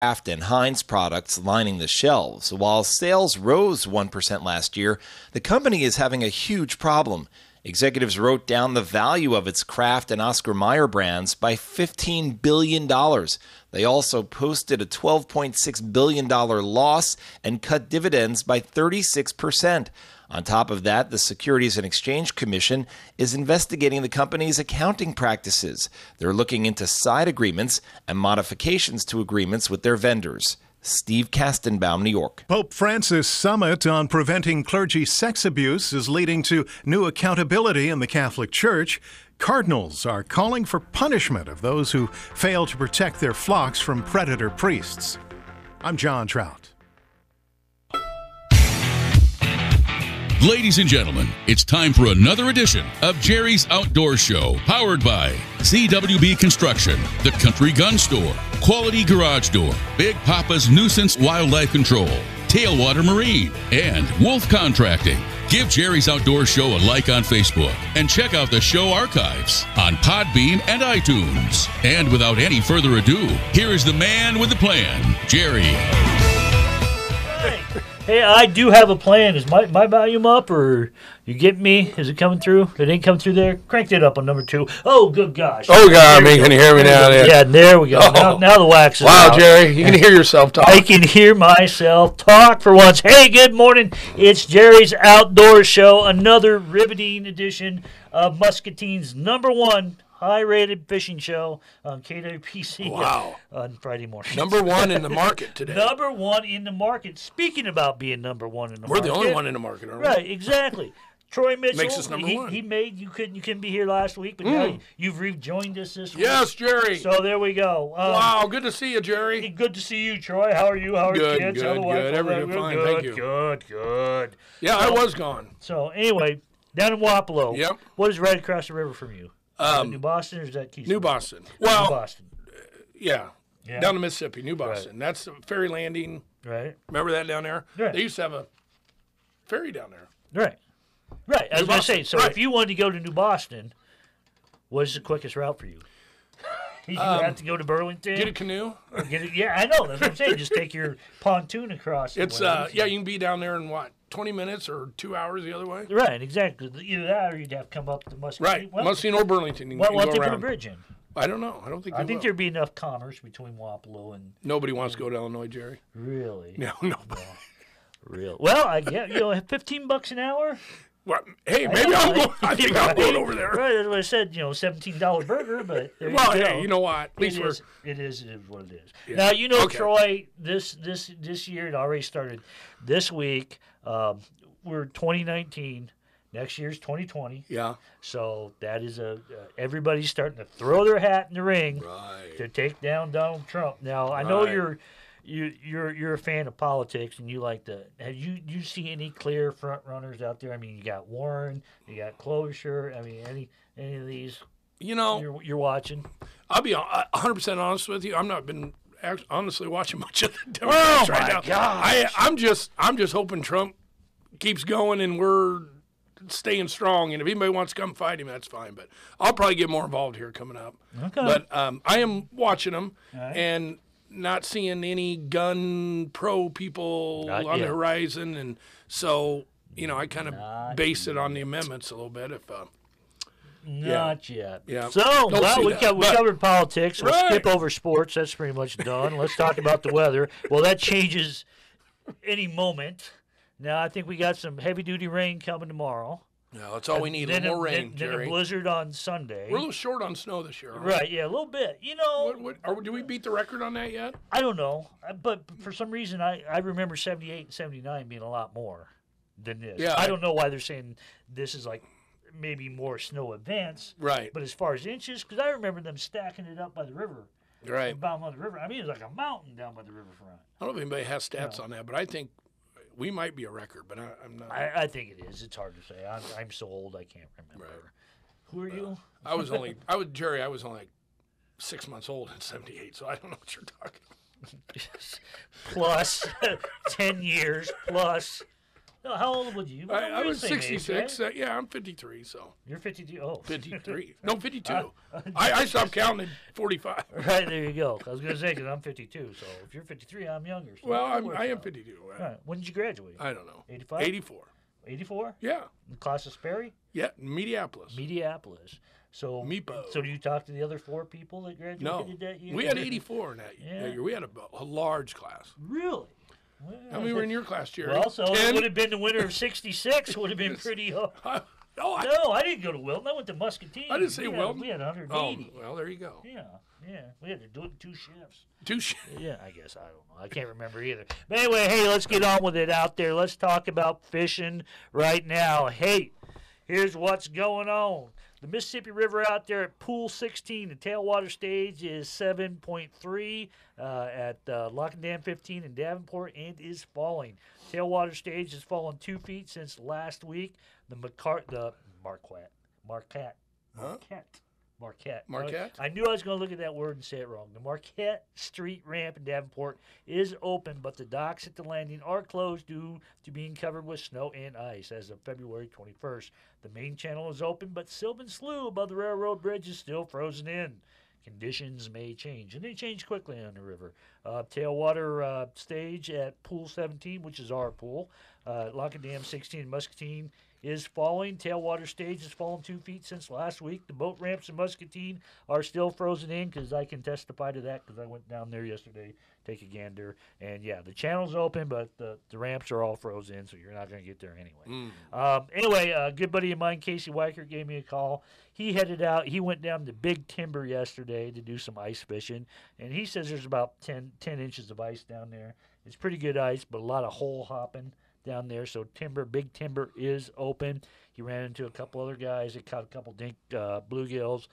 Kraft and Heinz products lining the shelves. While sales rose 1% last year, the company is having a huge problem. Executives wrote down the value of its Kraft and Oscar Mayer brands by $15 billion. They also posted a $12.6 billion loss and cut dividends by 36%. On top of that, the Securities and Exchange Commission is investigating the company's accounting practices. They're looking into side agreements and modifications to agreements with their vendors. Steve Kastenbaum, New York. Pope Francis' summit on preventing clergy sex abuse is leading to new accountability in the Catholic Church. Cardinals are calling for punishment of those who fail to protect their flocks from predator priests. I'm John Trout. Ladies and gentlemen, it's time for another edition of Jerry's Outdoor Show, powered by CWB Construction, The Country Gun Store, Quality Garage Door, Big Papa's Nuisance Wildlife Control, Tailwater Marine, and Wolf Contracting. Give Jerry's Outdoor Show a like on Facebook and check out the show archives on Podbean and iTunes. And without any further ado, here is the man with the plan, Jerry. Hey, I do have a plan. Is my volume up, or you get me? Is it coming through? It ain't coming through there? Cranked it up on number 2. Oh, good gosh. Oh, God, man, can you hear me now? Yeah, there we go. Oh. Now the wax is out. Wow, Jerry, you can hear yourself talk. I can hear myself talk for once. Hey, good morning. It's Jerry's Outdoor Show, another riveting edition of Muscatine's #1 high-rated fishing show on KWPC on Friday morning. #1 in the market today. #1 in the market. Speaking about being #1 in the market. We're the only one in the market, aren't we? Right, exactly. Troy Mitchell, makes us #1. He made you couldn't be here last week, but now you've rejoined us this week. Yes, Jerry. So there we go. Wow, good to see you, Jerry. Good to see you, Troy. How are you? How are your kids? Good. Everything fine. Thank you. Good. Yeah, I was gone. So anyway, down in Wapello. Yep. What is right across the river from you? New Boston, or is that Keystone? New Boston. Well, New Boston. Yeah. Down the Mississippi, New Boston. Right. That's a ferry landing. Right. Remember that down there? Right. They used to have a ferry down there. Right. I was going to say, so if you wanted to go to New Boston, what is the quickest route for you? You have to go to Burlington. Get a canoe. Yeah, I know. That's what I'm saying. Just take your pontoon across. It's you can be down there in what, 20 minutes or 2 hours the other way. Right, exactly. Either that, or you'd have to come up to Muscatine. Right, Muscatine or Burlington. Why don't they put a bridge in? I don't know. I think there'd be enough commerce between Wapello and. Nobody wants to go to Illinois, Jerry. Really? No, nobody. Real. Well, $15 an hour. Well, hey, maybe I'll go. I think I'll go over there. Right, that's what I said. $17 burger, but there well, you go. Hey, you know what? At least it is what it is. Yeah. Now Troy. This year it already started. This week, we're 2019. Next year's 2020. Yeah. So that is everybody's starting to throw their hat in the ring to take down Donald Trump. Now I know you're a fan of politics, and you like the. Have you see any clear front runners out there? I mean, you got Warren, you got Klobuchar. I mean, any of these? You're watching. I'll be 100% honest with you. I've not been honestly watching much of the Democrats right now. Gosh. I'm just hoping Trump keeps going and we're staying strong. And if anybody wants to come fight him, that's fine. But I'll probably get more involved here coming up. Okay. But I am watching them and not seeing any gun pro people on the horizon. And so, I kind of base it on the amendments a little bit. Not yet. Yeah. So, we covered politics. We'll skip over sports. That's pretty much done. Let's talk about the weather. Well, that changes any moment. Now, I think we got some heavy-duty rain coming tomorrow. No, that's all we need. A little more rain, Then Jerry. a blizzard on Sunday. We're a little short on snow this year. Right, yeah, a little bit. Do we beat the record on that yet? I don't know. But for some reason, I remember 78 and 79 being a lot more than this. Yeah, I don't know why they're saying this is like maybe more snow events. Right. But as far as inches, because I remember them stacking it up by the river. Right. Down by the river. I mean, it was like a mountain down by the riverfront. I don't know if anybody has stats on that, but I think we might be a record, but I'm not. I think it is. It's hard to say. I'm so old I can't remember. Right. Who are you? I was only like 6 months old in 78, so I don't know what you're talking about. Plus 10 years plus No, how old would you? I was 66. Age, right? Yeah, I'm 53, so. You're 52? Oh. 53. No, 52. I stopped counting at 45. Right, there you go. I was going to say, because I'm 52, so if you're 53, I'm younger. So well, I am 52. Right. When did you graduate? I don't know. 85? 84. 84? Yeah. In class of Sperry? Yeah, Mediapolis. So, Meepo. So do you talk to the other 4 people that graduated that year? We had 84 in that year. We had a large class. Really? Well, how many were in your class, Jerry? Well, so it would have been the winter of '66. Would have been pretty hard. No, I didn't go to Wilton. I went to Muscatine. I didn't say Wilton. We had 180. Oh, well, there you go. Yeah. We had to do it in 2 shifts. 2 shifts? Yeah, I guess. I don't know. I can't remember either. But anyway, hey, let's get on with it out there. Let's talk about fishing right now. Hey, here's what's going on. The Mississippi River out there at Pool 16, the tailwater stage is 7.3 at Lock and Dam 15 in Davenport and is falling. Tailwater stage has fallen 2 feet since last week. The Marquette. I knew I was going to look at that word and say it wrong. The Marquette Street ramp in Davenport is open, but the docks at the landing are closed due to being covered with snow and ice as of February 21st. The main channel is open, but Sylvan Slough above the railroad bridge is still frozen in. Conditions may change, and they change quickly on the river. Tailwater stage at Pool 17, which is our pool. Lock and Dam 16 in Muscatine is falling. Tailwater stage has fallen 2 feet since last week. The boat ramps in Muscatine are still frozen in because I can testify to that because I went down there yesterday, take a gander. And, yeah, the channel's open, but the ramps are all frozen in, so you're not going to get there anyway. Anyway, a good buddy of mine, Casey Weicker, gave me a call. He headed out. He went down to Big Timber yesterday to do some ice fishing, and he says there's about 10 inches of ice down there. It's pretty good ice, but a lot of hole hopping down there, so Big Timber is open. He ran into a couple other guys that caught a couple dink bluegills,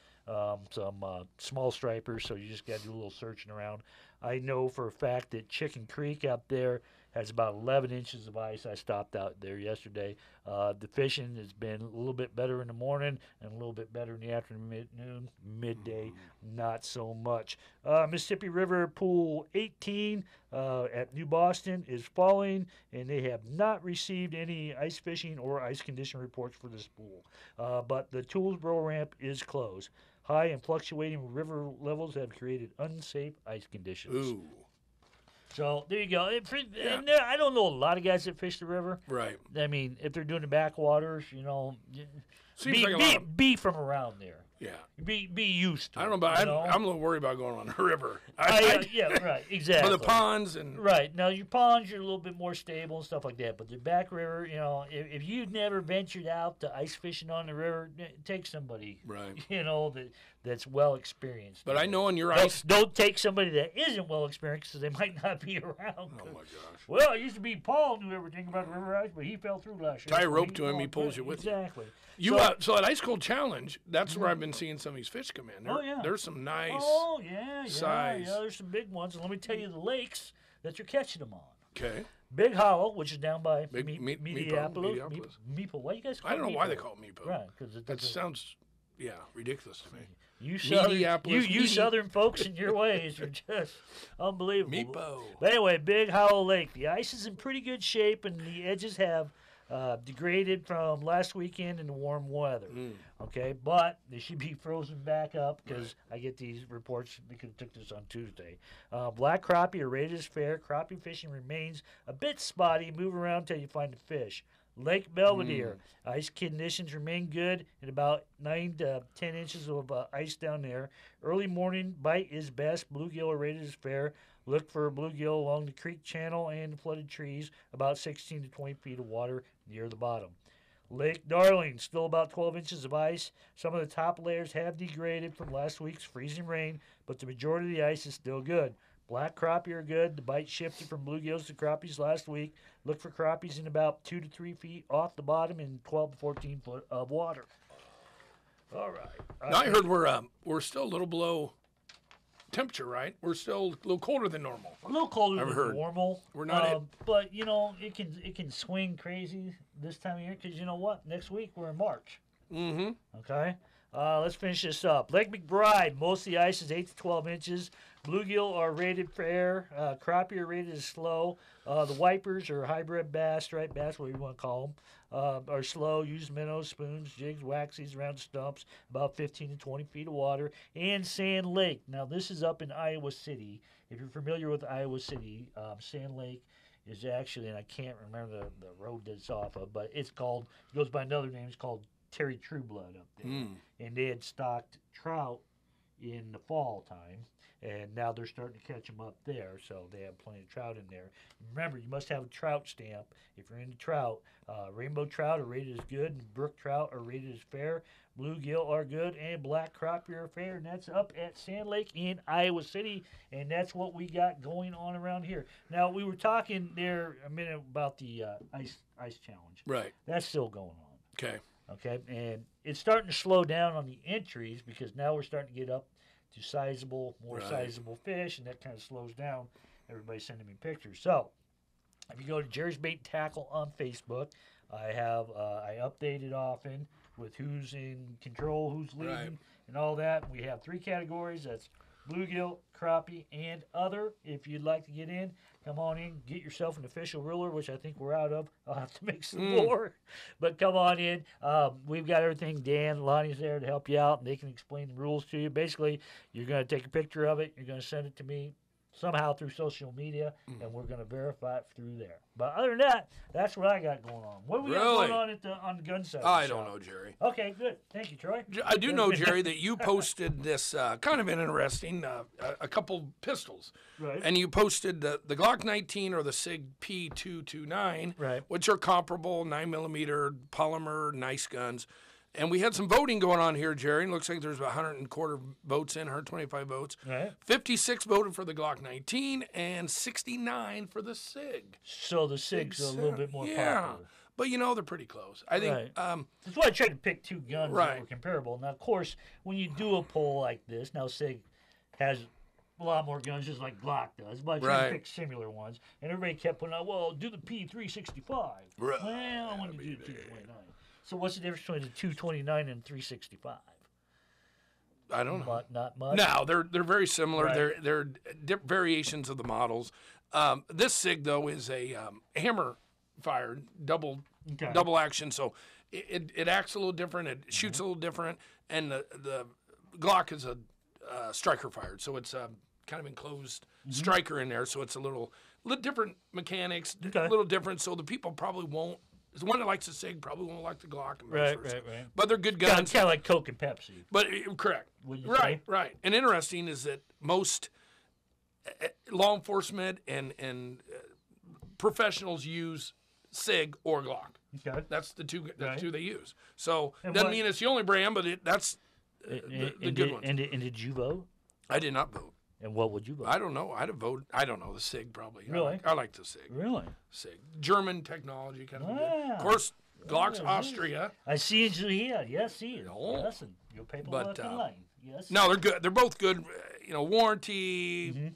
some small stripers, so you just got to do a little searching around. I know for a fact that Chicken Creek out there has about 11 inches of ice. I stopped out there yesterday. The fishing has been a little bit better in the morning and a little bit better in the afternoon, midday, not so much. Mississippi River Pool 18 at New Boston is falling, and they have not received any ice fishing or ice condition reports for this pool. But the Toolsboro ramp is closed. High and fluctuating river levels have created unsafe ice conditions. Ooh. So there you go. And I don't know a lot of guys that fish the river. Right. I mean, if they're doing the backwaters, be from around there. Yeah. Be used to. I don't know about. I'm a little worried about going on the river. Yeah, right, exactly. For the ponds and right now, your ponds you're a little bit more stable and stuff like that. But the back river, if you've never ventured out to ice fishing on the river, take somebody, right? That's well experienced. But I know on your ice, don't take somebody that isn't well experienced because they might not be around. Oh my gosh! Well, it used to be Paul knew everything about the river ice, but he fell through last year. Tie a rope to him, he pulls you with you. Exactly. So at Ice Cold Challenge, that's where I've been seeing some of these fish come in. There's some nice size. Yeah, there's some big ones. And let me tell you the lakes that you're catching them on. Okay. Big Hollow, which is down by Mediapolis. Meepo. Why you guys call it I don't know why they call it Meepo. Right, because that sounds ridiculous to me. You Southern folks in your ways are just unbelievable. Meepo. But anyway, Big Hollow Lake. The ice is in pretty good shape, and the edges have degraded from last weekend in the warm weather. Okay, but they should be frozen back up because I get these reports. They could have took this on Tuesday. Black crappie are rated as fair. Crappie fishing remains a bit spotty. Move around until you find the fish. Lake Belvedere, ice conditions remain good at about 9 to 10 inches of ice down there. Early morning bite is best. Bluegill are rated as fair. Look for bluegill along the creek channel and flooded trees, about 16 to 20 feet of water near the bottom. Lake Darling, still about 12 inches of ice. Some of the top layers have degraded from last week's freezing rain, but the majority of the ice is still good. Black crappie are good. The bite shifted from bluegills to crappies last week. Look for crappies in about 2 to 3 feet off the bottom in 12 to 14 foot of water. All right. Now I heard we're still a little below temperature, right? We're still a little colder than normal. A little colder than normal. We're not. But it can swing crazy this time of year because you know what? Next week we're in March. Mm-hmm. Okay. Let's finish this up. Lake McBride, most of the ice is 8 to 12 inches. Bluegill are rated fair. Crappie are rated as slow. The wipers or hybrid bass, striped bass, whatever you want to call them, are slow. Use minnows, spoons, jigs, waxies around stumps, about 15 to 20 feet of water. And Sand Lake. Now, this is up in Iowa City. If you're familiar with Iowa City, Sand Lake is actually, and I can't remember the road that it's off of, but it goes by another name. It's called Terry Trueblood up there. And they had stocked trout in the fall time, and now they're starting to catch them up there, so they have plenty of trout in there. Remember, you must have a trout stamp if you're into trout. Rainbow trout are rated as good, and brook trout are rated as fair. Bluegill are good, and black crappie are fair, and that's up at Sand Lake in Iowa City, and that's what we got going on around here. Now, we were talking there a minute about the ice challenge. Right. That's still going on. Okay. Okay, and it's starting to slow down on the entries because now we're starting to get up to more sizable fish, and that kind of slows down. Everybody's sending me pictures. So, if you go to Jerry's Bait and Tackle on Facebook, I update it often with who's in control, who's leading, and all that. We have 3 categories. That's bluegill, crappie, and other. If you'd like to get in, come on in, get yourself an official ruler, which I think we're out of. I'll have to make some more, but come on in. We've got everything. Dan, Lonnie's there to help you out, and they can explain the rules to you. Basically, you're going to take a picture of it, you're going to send it to me somehow through social media, and we're going to verify it through there. But other than that, that's what I got going on. What do we got going on on the gun side? I don't know, Jerry. Okay, good. Thank you, Troy. I do know, Jerry, that you posted this kind of an interesting, a couple pistols. Right. And you posted the Glock 19 or the SIG P229, right, which are comparable, 9mm polymer, nice guns. And we had some voting going on here, Jerry. It looks like there's about 125 votes in, 125 votes. Right. 56 voted for the Glock 19 and 69 for the SIG. So the SIG's a little bit more popular. But, they're pretty close. I think. That's why I tried to pick 2 guns that were comparable. Now, of course, when you do a poll like this, now SIG has a lot more guns just like Glock does, but I tried to pick similar ones. And everybody kept putting out, well, do the P365. Right. Well, I want to do the 229. So what's the difference between the 229 and 365? I don't know. Not much. No, they're very similar. Right. They're variations of the models. This SIG though is a hammer fired double action, so it acts a little different. It shoots a little different, and the Glock is a striker fired, so it's kind of enclosed striker in there, so it's a little different mechanics, a little different. So the people probably won't. The one that likes the SIG probably won't like the Glock. Right. But they're good guns. Kind of like Coke and Pepsi. But correct. Right. And interesting is that most law enforcement and professionals use SIG or Glock. Okay. That's the two. That's two they use. So doesn't mean it's the only brand, but that's the good ones. And did you vote? I did not vote. And what would you vote? I don't know. I'd have voted. I don't know. The SIG probably. Really? I like the SIG. Really? SIG. German technology kind of. Of course, Glock's Austria. I see it. Yeah. Yes, see it. Yes, and your paperwork in line. Yes. No, they're good. They're both good. Warranty.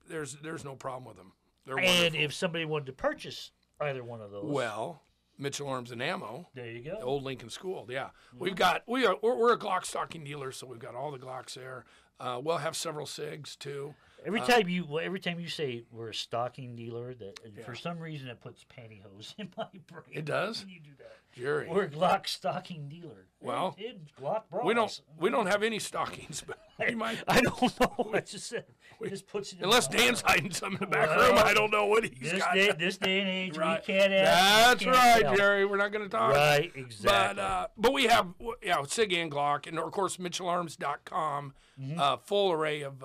There's no problem with them. They're wonderful. And if somebody wanted to purchase either one of those, well, Mitchell Arms and Ammo. There you go. The old Lincoln School. Yeah. We're a Glock stocking dealer, so we've got all the Glocks there. We'll have several SIGs too. Every time you say we're a stocking dealer, for some reason it puts pantyhose in my brain. It does? When you do that. Jerry. We're a Glock stocking dealer. Well, Glock bras. We don't have any stockings, but we might. I don't know. I just said it just puts it in unless Dan's hiding some in the back room. I don't know what he's got. This day and age, right. We can't ask. That's right, Jerry. We're not going to talk. Right, exactly. But we have SIG and Glock, and of course MitchellArms.com. Full array of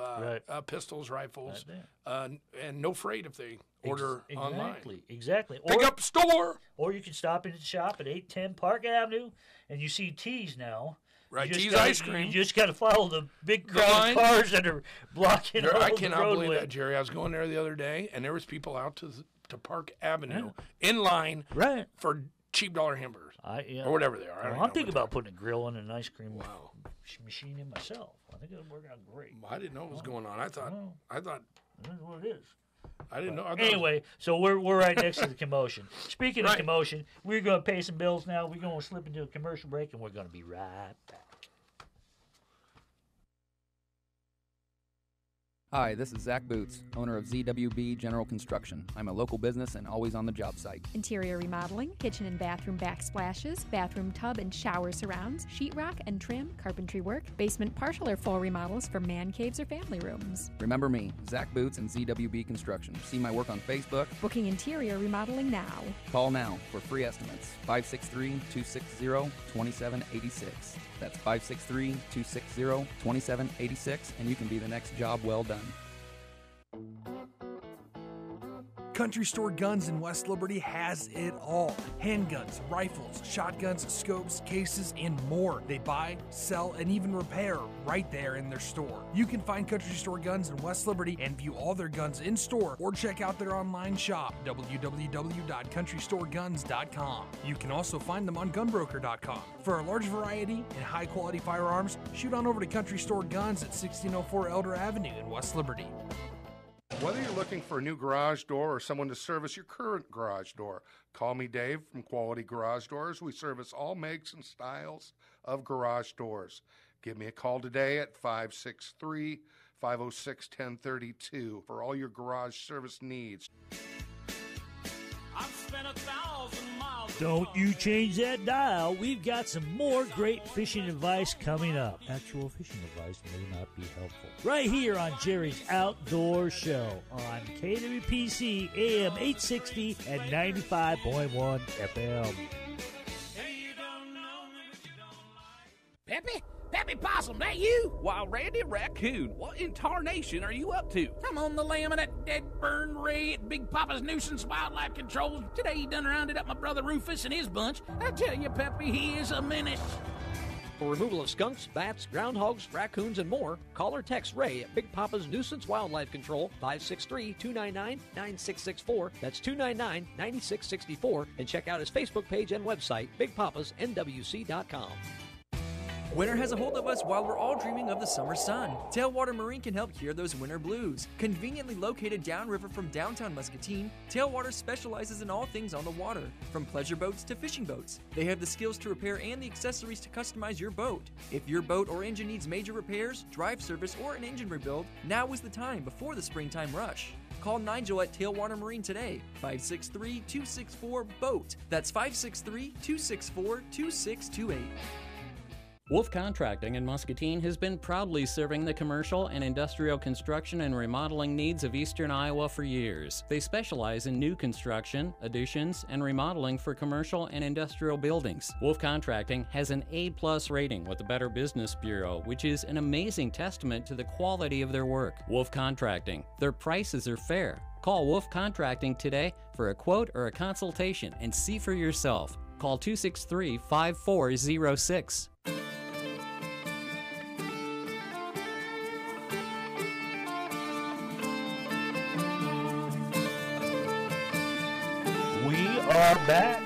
pistols, rifles, and no freight if they order online. Exactly. Pick up store. Or you can stop in the shop at 810 Park Avenue, and you see T's now. Right, T's Ice Cream. You just got to follow the big crowd of cars that are blocking all the roadway. I cannot believe that, Jerry. I was going there the other day, and there was people out to Park Avenue in line for cheap dollar hamburgers or whatever they are. I'm thinking about putting a grill in an ice cream machine in myself. I think it'll work out great. I didn't know what was going on. I thought that's what it is. I didn't know. Anyway, so we're right next to the commotion. Speaking of commotion, we're going to pay some bills now. We're going to slip into a commercial break, and we're going to be right back. Hi, this is Zach Boots, owner of ZWB General Construction. I'm a local business and always on the job site. Interior remodeling, kitchen and bathroom backsplashes, bathroom tub and shower surrounds, sheetrock and trim, carpentry work, basement partial or full remodels for man caves or family rooms. Remember me, Zach Boots and ZWB Construction. See my work on Facebook. Booking interior remodeling now. Call now for free estimates. 563-260-2786. That's 563-260-2786, and you can be the next job well done. Country Store Guns in West Liberty has it all. Handguns, rifles, shotguns, scopes, cases, and more. They buy, sell, and even repair right there in their store. You can find Country Store Guns in West Liberty and view all their guns in store or check out their online shop, www.countrystoreguns.com. You can also find them on gunbroker.com. For a large variety and high-quality firearms, shoot on over to Country Store Guns at 1604 Elder Avenue in West Liberty. Whether you're looking for a new garage door or someone to service your current garage door, call me Dave from Quality Garage Doors. We service all makes and styles of garage doors. Give me a call today at 563-506-1032 for all your garage service needs. I've spent 1,000 miles. Don't you change that dial. We've got some more great fishing advice coming up. Actual fishing advice may not be helpful. Right here on Jerry's Outdoor Show on KWPC AM 860 and 95.1 FM. Peppy? Peppy Possum, that you? Why, Randy Raccoon, what in tarnation are you up to? I'm on the lam of that dead burn Ray at Big Papa's Nuisance Wildlife Control. Today he done rounded up my brother Rufus and his bunch. I tell you, Peppy, he is a menace. For removal of skunks, bats, groundhogs, raccoons, and more, call or text Ray at Big Papa's Nuisance Wildlife Control, 563-299-9664. That's 299-9664. And check out his Facebook page and website, bigpapasnwc.com. Winter has a hold of us while we're all dreaming of the summer sun. Tailwater Marine can help cure those winter blues. Conveniently located downriver from downtown Muscatine, Tailwater specializes in all things on the water, from pleasure boats to fishing boats. They have the skills to repair and the accessories to customize your boat. If your boat or engine needs major repairs, drive service, or an engine rebuild, now is the time before the springtime rush. Call Nigel at Tailwater Marine today, 563-264-BOAT. That's 563-264-2628. Wolf Contracting in Muscatine has been proudly serving the commercial and industrial construction and remodeling needs of eastern Iowa for years. They specialize in new construction, additions, and remodeling for commercial and industrial buildings. Wolf Contracting has an A+ rating with the Better Business Bureau, which is an amazing testament to the quality of their work. Wolf Contracting. Their prices are fair. Call Wolf Contracting today for a quote or a consultation and see for yourself. Call 263-5406. We are back.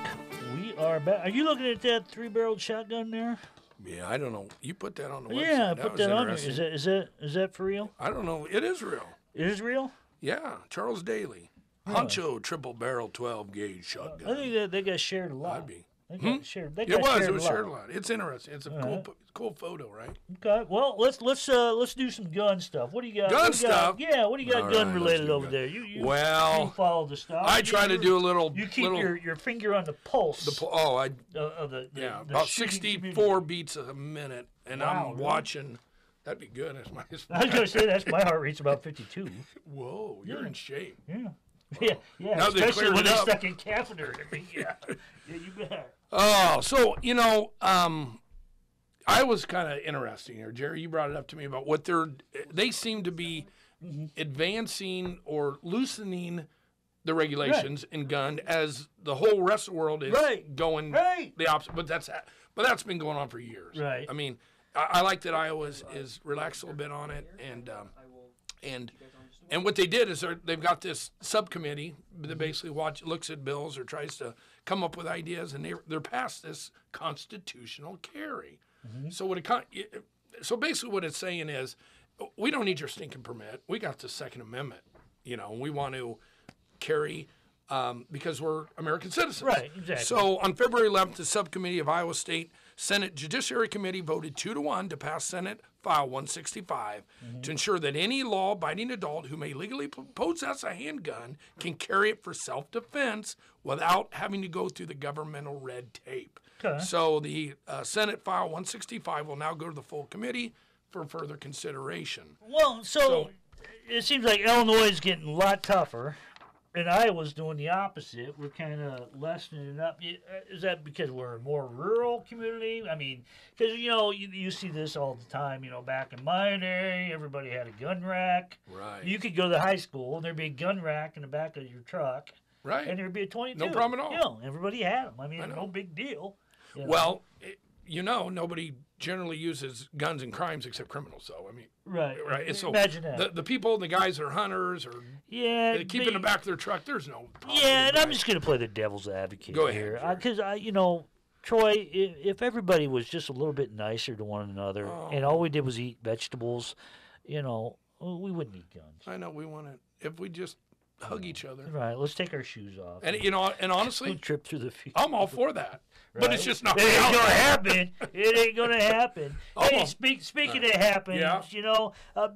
Are you looking at that 3-barreled shotgun there? Yeah, I don't know. You put that on the website. Yeah, I put that on there. Is that for real? I don't know. It is real. It is real? Yeah, Charles Daly. Honcho triple barrel 12 gauge shotgun. I think that they got shared a lot. I'd be. They got shared. It was shared a lot. It's interesting. It's a cool photo, right? Okay. Well, let's do some gun stuff. What do you got? Gun stuff? Yeah. What do you got gun related over there? You follow the stuff. I try to do a little. You keep your finger on the pulse. About 64 beats a minute, and I'm watching. That'd be good. I was gonna say that's my heart rate's about 52. Whoa, you're in shape. Yeah. Yeah, now especially when they're stuck in catheter. Yeah, you bet. Oh, so I was kind of interesting here, Jerry. You brought it up to me about what they seem to be advancing or loosening the regulations in gun as the whole rest of the world is going the opposite. But that's been going on for years. Right. I mean, I like that Iowa is relaxed a little bit on it, and what they did is they've got this subcommittee that basically looks at bills or tries to come up with ideas, and they're past this constitutional carry. Mm-hmm. So basically what it's saying is, we don't need your stinking permit. We got the Second Amendment. We want to carry because we're American citizens. Right, exactly. So on February 11th, the subcommittee of Iowa State Senate Judiciary Committee voted 2-1 to pass Senate File 165 to ensure that any law-abiding adult who may legally possess a handgun can carry it for self-defense without having to go through the governmental red tape. Okay. So the Senate File 165 will now go to the full committee for further consideration. Well, so it seems like Illinois is getting a lot tougher, and Iowa's doing the opposite. We're kind of lessening it up. Is that because we're a more rural community? I mean, because, you see this all the time. Back in my day, everybody had a gun rack. Right. You could go to high school, and there'd be a gun rack in the back of your truck. Right. And there'd be a 22. No problem at all. Everybody had them. I mean, no big deal. Well, nobody generally uses guns in crimes except criminals, though. I mean, right. And so imagine that. The people, the guys that are hunters, or they keep in the back of their truck. There's no problem. Yeah, and I'm just going to play the devil's advocate Go ahead, here, because Troy, if everybody was just a little bit nicer to one another, and all we did was eat vegetables, we wouldn't need guns. I know we want to. If we just hug each other. Right. Let's take our shoes off. And and honestly, trip through the field. I'm all for that. Right? But it's just not. It ain't gonna happen. It ain't gonna happen. Hey, Almost. speaking of happens, Yeah.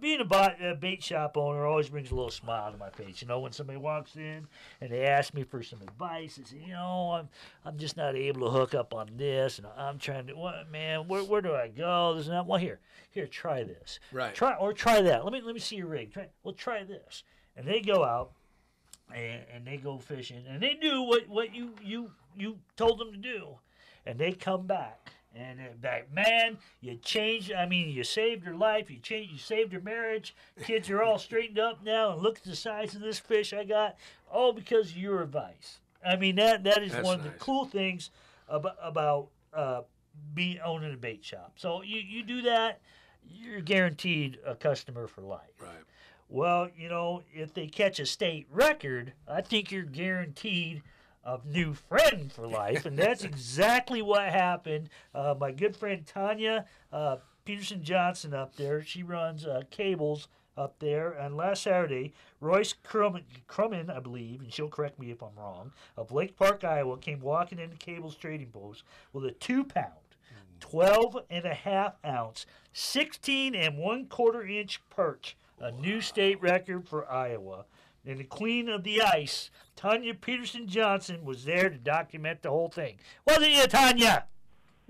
Being a bait shop owner always brings a little smile to my face. When somebody walks in and they ask me for some advice, I say, I'm just not able to hook up on this, and I'm trying to. What, man? Where do I go? This and that. Well, here, try this. Right. Try that. Let me see your rig. Try this. And they go out. And they go fishing, and they do what you told them to do, and they come back, and they're like, man, you changed. I mean, you saved your life. You saved your marriage. Kids are all straightened up now, and look at the size of this fish I got. All because of your advice. I mean, that is That's one of nice. the cool things about owning a bait shop. So you do that, you're guaranteed a customer for life. Right. Well, if they catch a state record, I think you're guaranteed a new friend for life, and that's exactly what happened. My good friend Tanya Peterson Johnson up there, she runs cables up there, and last Saturday, Royce Crumman, I believe, and she'll correct me if I'm wrong, of Lake Park, Iowa, came walking into Cable's Trading Post with a 2-pound, 12.5-ounce, 16 1/4 inch perch. A new state record for Iowa. And the queen of the ice, Tanya Peterson Johnson, was there to document the whole thing. Wasn't you, Tanya?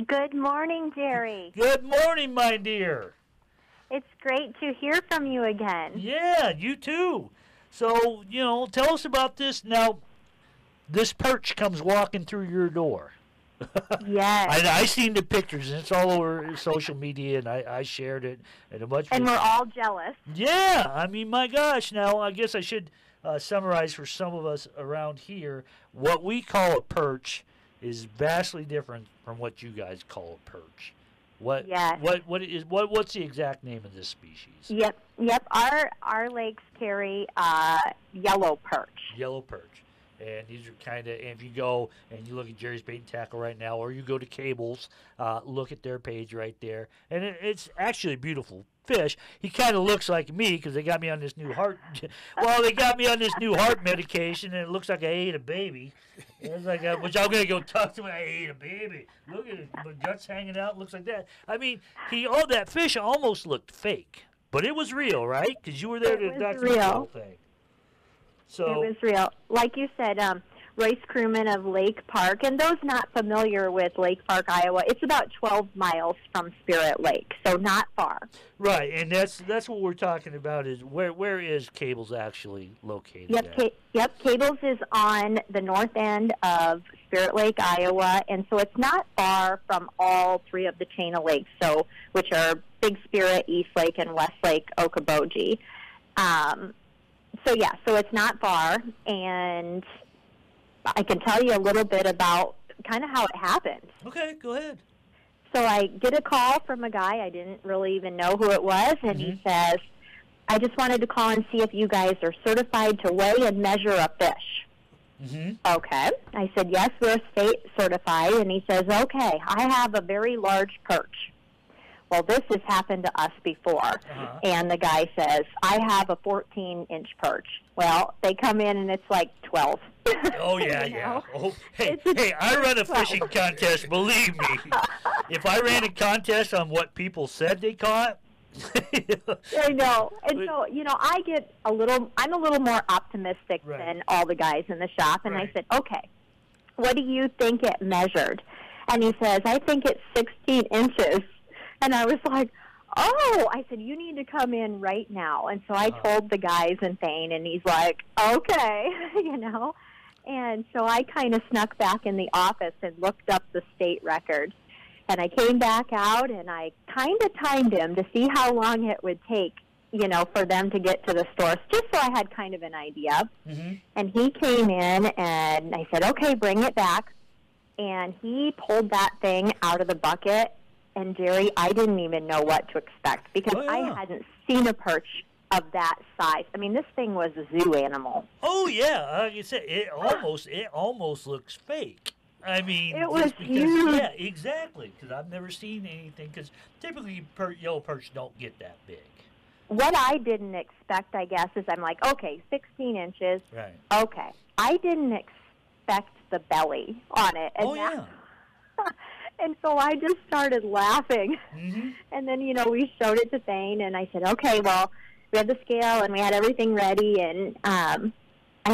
Good morning, Jerry. Good morning, my dear. It's great to hear from you again. Yeah, you too. So, tell us about this. Now, this perch comes walking through your door. Yes. I seen the pictures, and it's all over social media, and I shared it. And we're all jealous. Yeah, I mean, my gosh. Now, I guess I should summarize for some of us around here. What we call a perch is vastly different from what you guys call a perch. What's the exact name of this species? Yep. Our lakes carry yellow perch. Yellow perch. And these are kind of, if you go and you look at Jerry's Bait and Tackle right now, or you go to Cables, look at their page right there. And it's actually a beautiful fish. He kind of looks like me because they got me on this new heart. Well, they got me on this new heart medication, and it looks like I ate a baby. It's like, which I'm going to go talk to him. I ate a baby. Look at it. My guts hanging out. Looks like that. I mean, that fish almost looked fake. But it was real, right? Because you were there to document the whole thing. So, it was real. Like you said, Royce Crewman of Lake Park, and those not familiar with Lake Park, Iowa, it's about 12 miles from Spirit Lake, so not far. Right, and that's what we're talking about is where is Cables actually located Yep, Cables is on the north end of Spirit Lake, Iowa, and so it's not far from all three of the chain of lakes, which are Big Spirit, East Lake, and West Lake Okoboji. So it's not far, and I can tell you a little bit about kind of how it happened. Okay, go ahead. So I get a call from a guy. I didn't really even know who it was, and he says, I just wanted to call and see if you guys are certified to weigh and measure a fish. Mm-hmm. Okay. I said, yes, we're state certified, and he says, okay, I have a very large perch. well, this has happened to us before. And the guy says, I have a 14-inch perch. Well, they come in and it's like 12. Oh, yeah, yeah. Oh, hey, I run a fishing contest, believe me. If I ran a contest on what people said they caught, I know. And so, I'm a little more optimistic than all the guys in the shop. And I said, okay, what do you think it measured? And he says, I think it's 16 inches. And I was like, oh, I said, you need to come in right now. And so I told the guys in Thane, and he's like, okay, And so I kind of snuck back in the office and looked up the state record. And I came back out, and I kind of timed him to see how long it would take, for them to get to the stores, just so I had kind of an idea. And he came in, and I said, okay, bring it back. And he pulled that thing out of the bucket. And, Jerry, I didn't even know what to expect because I hadn't seen a perch of that size. I mean, this thing was a zoo animal. Oh, yeah. Like you said, it almost looks fake. I mean, it was huge. Yeah, exactly. Because I've never seen anything. Because typically yellow perch don't get that big. What I didn't expect, I guess, is I'm like, okay, 16 inches. Right. Okay. I didn't expect the belly on it. And yeah. And so I just started laughing. And then, we showed it to Thane, and I said, okay, well, we had the scale, and we had everything ready, and I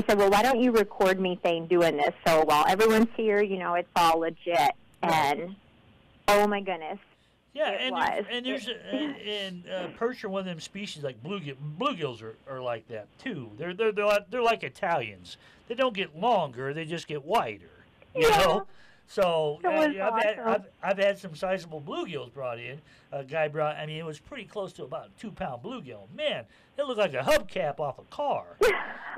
said, well, why don't you record me, Thane, doing this? So while everyone's here, it's all legit. And, oh, my goodness. Yeah, and there's perch are one of them species like bluegills are like that, too. They're like Italians. They don't get longer, they just get wider, you know? So I've had some sizable bluegills brought in. A guy brought, it was pretty close to about a 2-pound bluegill. Man, it looked like a hubcap off a car,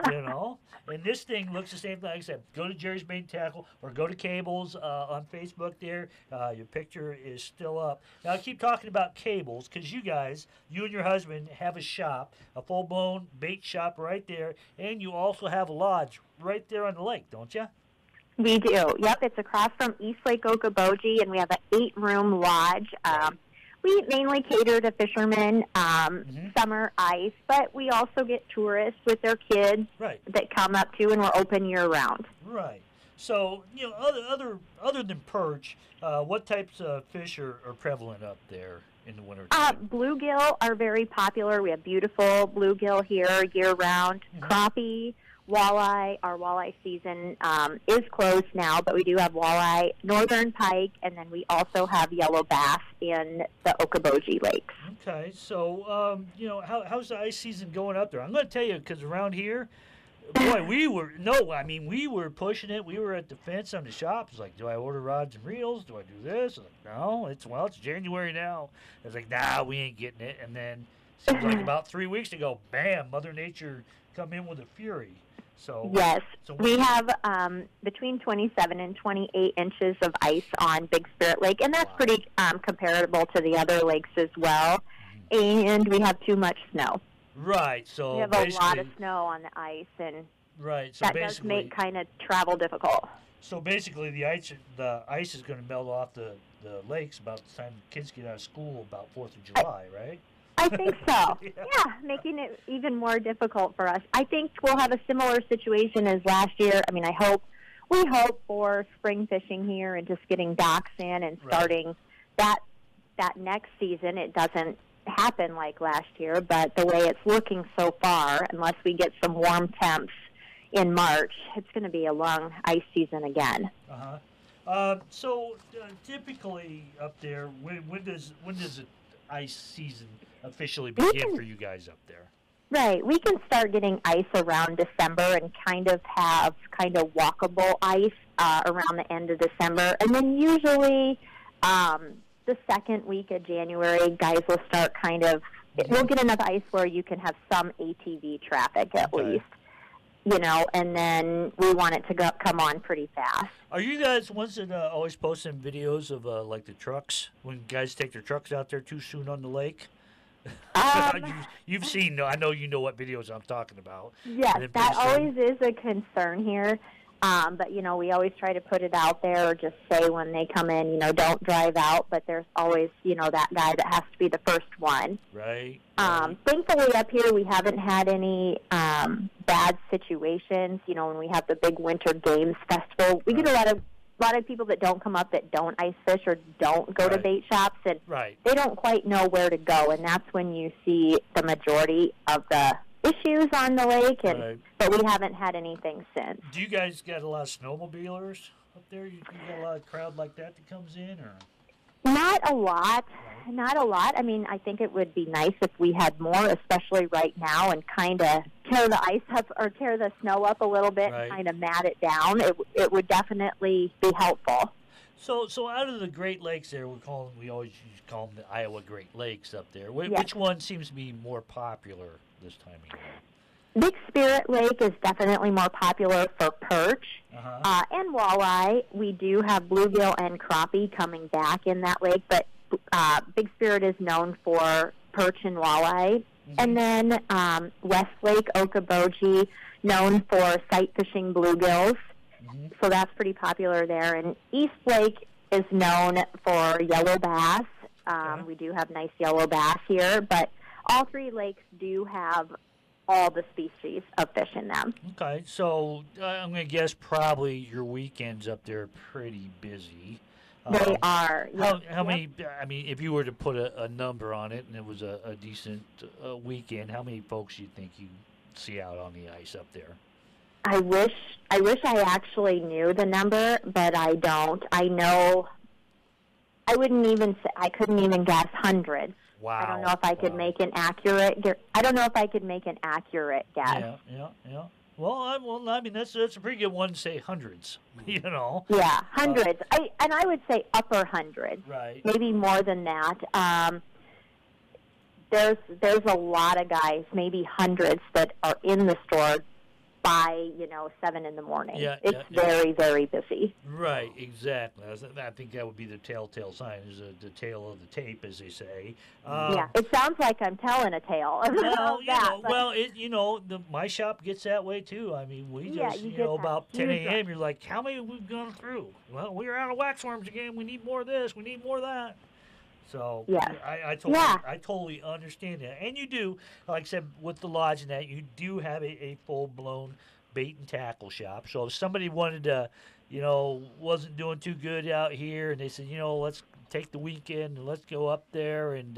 And this thing looks the same thing. Like I said, go to Jerry's Bait and Tackle or go to Cables on Facebook there. Your picture is still up. Now, I keep talking about Cables because you and your husband have a shop, a full-blown bait shop right there, and you also have a lodge right there on the lake, don't you? We do. Yep, it's across from East Lake Okoboji, and we have an 8-room lodge. We mainly cater to fishermen, summer ice, but we also get tourists with their kids that come up too, and we're open year-round. Right. So, other than perch, what types of fish are prevalent up there in the winter time? Bluegill are very popular. We have beautiful bluegill here year-round. Crappie. Walleye, our walleye season is closed now, but we do have walleye, northern pike, and then we also have yellow bass in the Okoboji lakes. Okay, so, how's the ice season going up there? I'm going to tell you, because around here, boy, we were pushing it. We were at the fence on the shop. It's like, do I order rods and reels? Do I do this? I was like, no, it's January now. I was like, nah, we ain't getting it. And then, seems like about 3 weeks ago, bam, Mother Nature come in with a fury. So, yes, we have between 27 and 28 inches of ice on Big Spirit Lake, and that's pretty comparable to the other lakes as well. And we have too much snow. Right. So we have a lot of snow on the ice, and so that does make kind of travel difficult. So basically, the ice is going to melt off the lakes about the time kids get out of school, about 4th of July, right? I think so. Yeah, making it even more difficult for us. I think we'll have a similar situation as last year. We hope for spring fishing here and just getting docks in and starting that next season. It doesn't happen like last year, but the way it's looking so far, unless we get some warm temps in March, it's going to be a long ice season again. So typically up there, when does the ice season officially begin for you guys up there? Right. We can start getting ice around December and kind of have walkable ice around the end of December. And then usually the second week of January, guys will start we'll get enough ice where you can have some ATV traffic at least. And then we want it to come on pretty fast. Are you guys ones that always posting videos of like the trucks when guys take their trucks out there too soon on the lake? You've seen. I know you know what videos I'm talking about. Yes, that always is a concern here. But, we always try to put it out there or just say when they come in, don't drive out. But there's always, that guy that has to be the first one. Right. Thankfully, up here, we haven't had any bad situations. When we have the big Winter Games Festival, we get a lot of people that don't come up that don't ice fish or don't go to bait shops, and they don't quite know where to go. And that's when you see the majority of the issues on the lake, but we haven't had anything since. Do you guys got a lot of snowmobilers up there? You got a lot of crowd like that comes in, or? Not a lot. I mean, I think it would be nice if we had more, especially right now, and kind of tear the ice up or tear the snow up a little bit and kind of mat it down. It would definitely be helpful. So out of the Great Lakes there, we always call them the Iowa Great Lakes up there. Which one seems to be more popular this time of year? Big Spirit Lake is definitely more popular for perch and walleye. We do have bluegill and crappie coming back in that lake, but Big Spirit is known for perch and walleye. And then West Lake, Okoboji, known for sight fishing bluegills. So that's pretty popular there. And East Lake is known for yellow bass. We do have nice yellow bass here, but all three lakes do have all the species of fish in them. Okay, so I'm going to guess probably your weekends up there are pretty busy. They are. How many, I mean, if you were to put a number on it and it was a decent weekend, how many folks do you think you see out on the ice up there? I wish I actually knew the number, but I don't. I know, I couldn't even guess hundreds. Wow. I don't know if I could make an accurate guess. Yeah. Well, I mean, that's a pretty good one to say hundreds, Yeah, hundreds. I would say upper hundreds. Right. Maybe more than that. There's a lot of guys, maybe hundreds, that are in the store by 7 in the morning. It's very, very busy. Right, exactly. I think that would be the telltale sign, is the tail of the tape, as they say. It sounds like I'm telling a tale. My shop gets that way too. I mean, we just, about 10 a.m. You're like, how many have we gone through? Well, we're out of waxworms again. We need more of this. We need more of that. So I totally understand that. And you do, like I said, with the lodge and that, you do have a full-blown bait and tackle shop. So if somebody wanted to, wasn't doing too good out here, and they said, let's take the weekend and let's go up there and,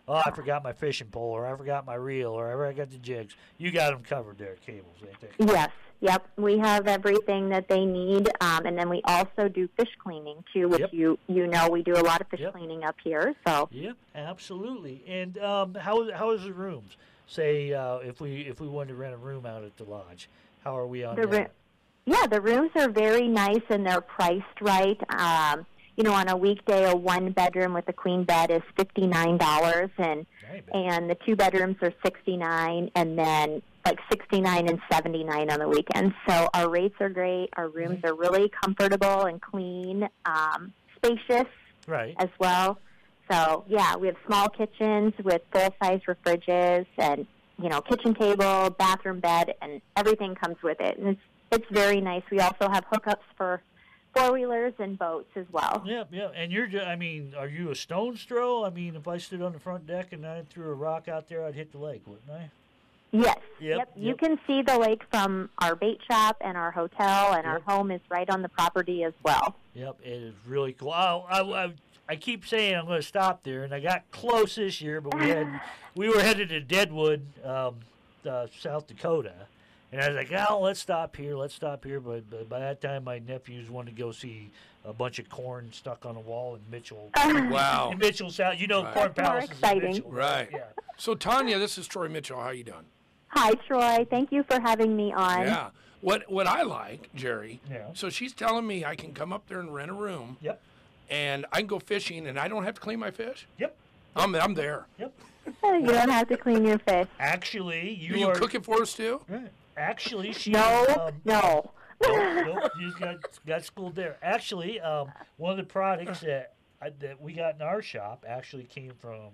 I forgot my fishing pole, or I forgot my reel, or I got the jigs. You got them covered there, cables, ain't they? Yes. Yep, we have everything that they need, and then we also do fish cleaning too, which we do a lot of fish cleaning up here. So yep, absolutely. And how is the rooms? Say if we wanted to rent a room out at the lodge, how are we on that? The rooms are very nice and they're priced right. On a weekday, a 1-bedroom with a queen bed is $59, and the 2 bedrooms are $69, and then like $69 and $79 on the weekends. So our rates are great. Our rooms are really comfortable and clean, spacious as well. So, we have small kitchens with full-size refriges and, kitchen table, bathroom, bed, and everything comes with it. And it's very nice. We also have hookups for 4-wheelers and boats as well. Yeah. And are you a stone's throw? I mean, if I stood on the front deck and I threw a rock out there, I'd hit the lake, wouldn't I? Yes. Yep. You can see the lake from our bait shop and our hotel, and our home is right on the property as well. Yep, it is really cool. I keep saying I'm going to stop there, and I got close this year, but we were headed to Deadwood, South Dakota, and I was like, let's stop here. But by that time, my nephews wanted to go see a bunch of corn stuck on a wall in Mitchell. Wow. In Mitchell, South. Corn Palace is in Mitchell. Right. Yeah. So, Tanya, this is Troy Mitchell. How you doing? Hi, Troy. Thank you for having me on. Yeah. What I like, Jerry, so she's telling me I can come up there and rent a room. Yep. And I can go fishing, and I don't have to clean my fish? Yep. I'm there. Yep. You don't have to clean your fish. Actually, you are cooking for us, too? Right. Actually, she... No. Nope, you got schooled there. Actually, one of the products that we got in our shop actually came from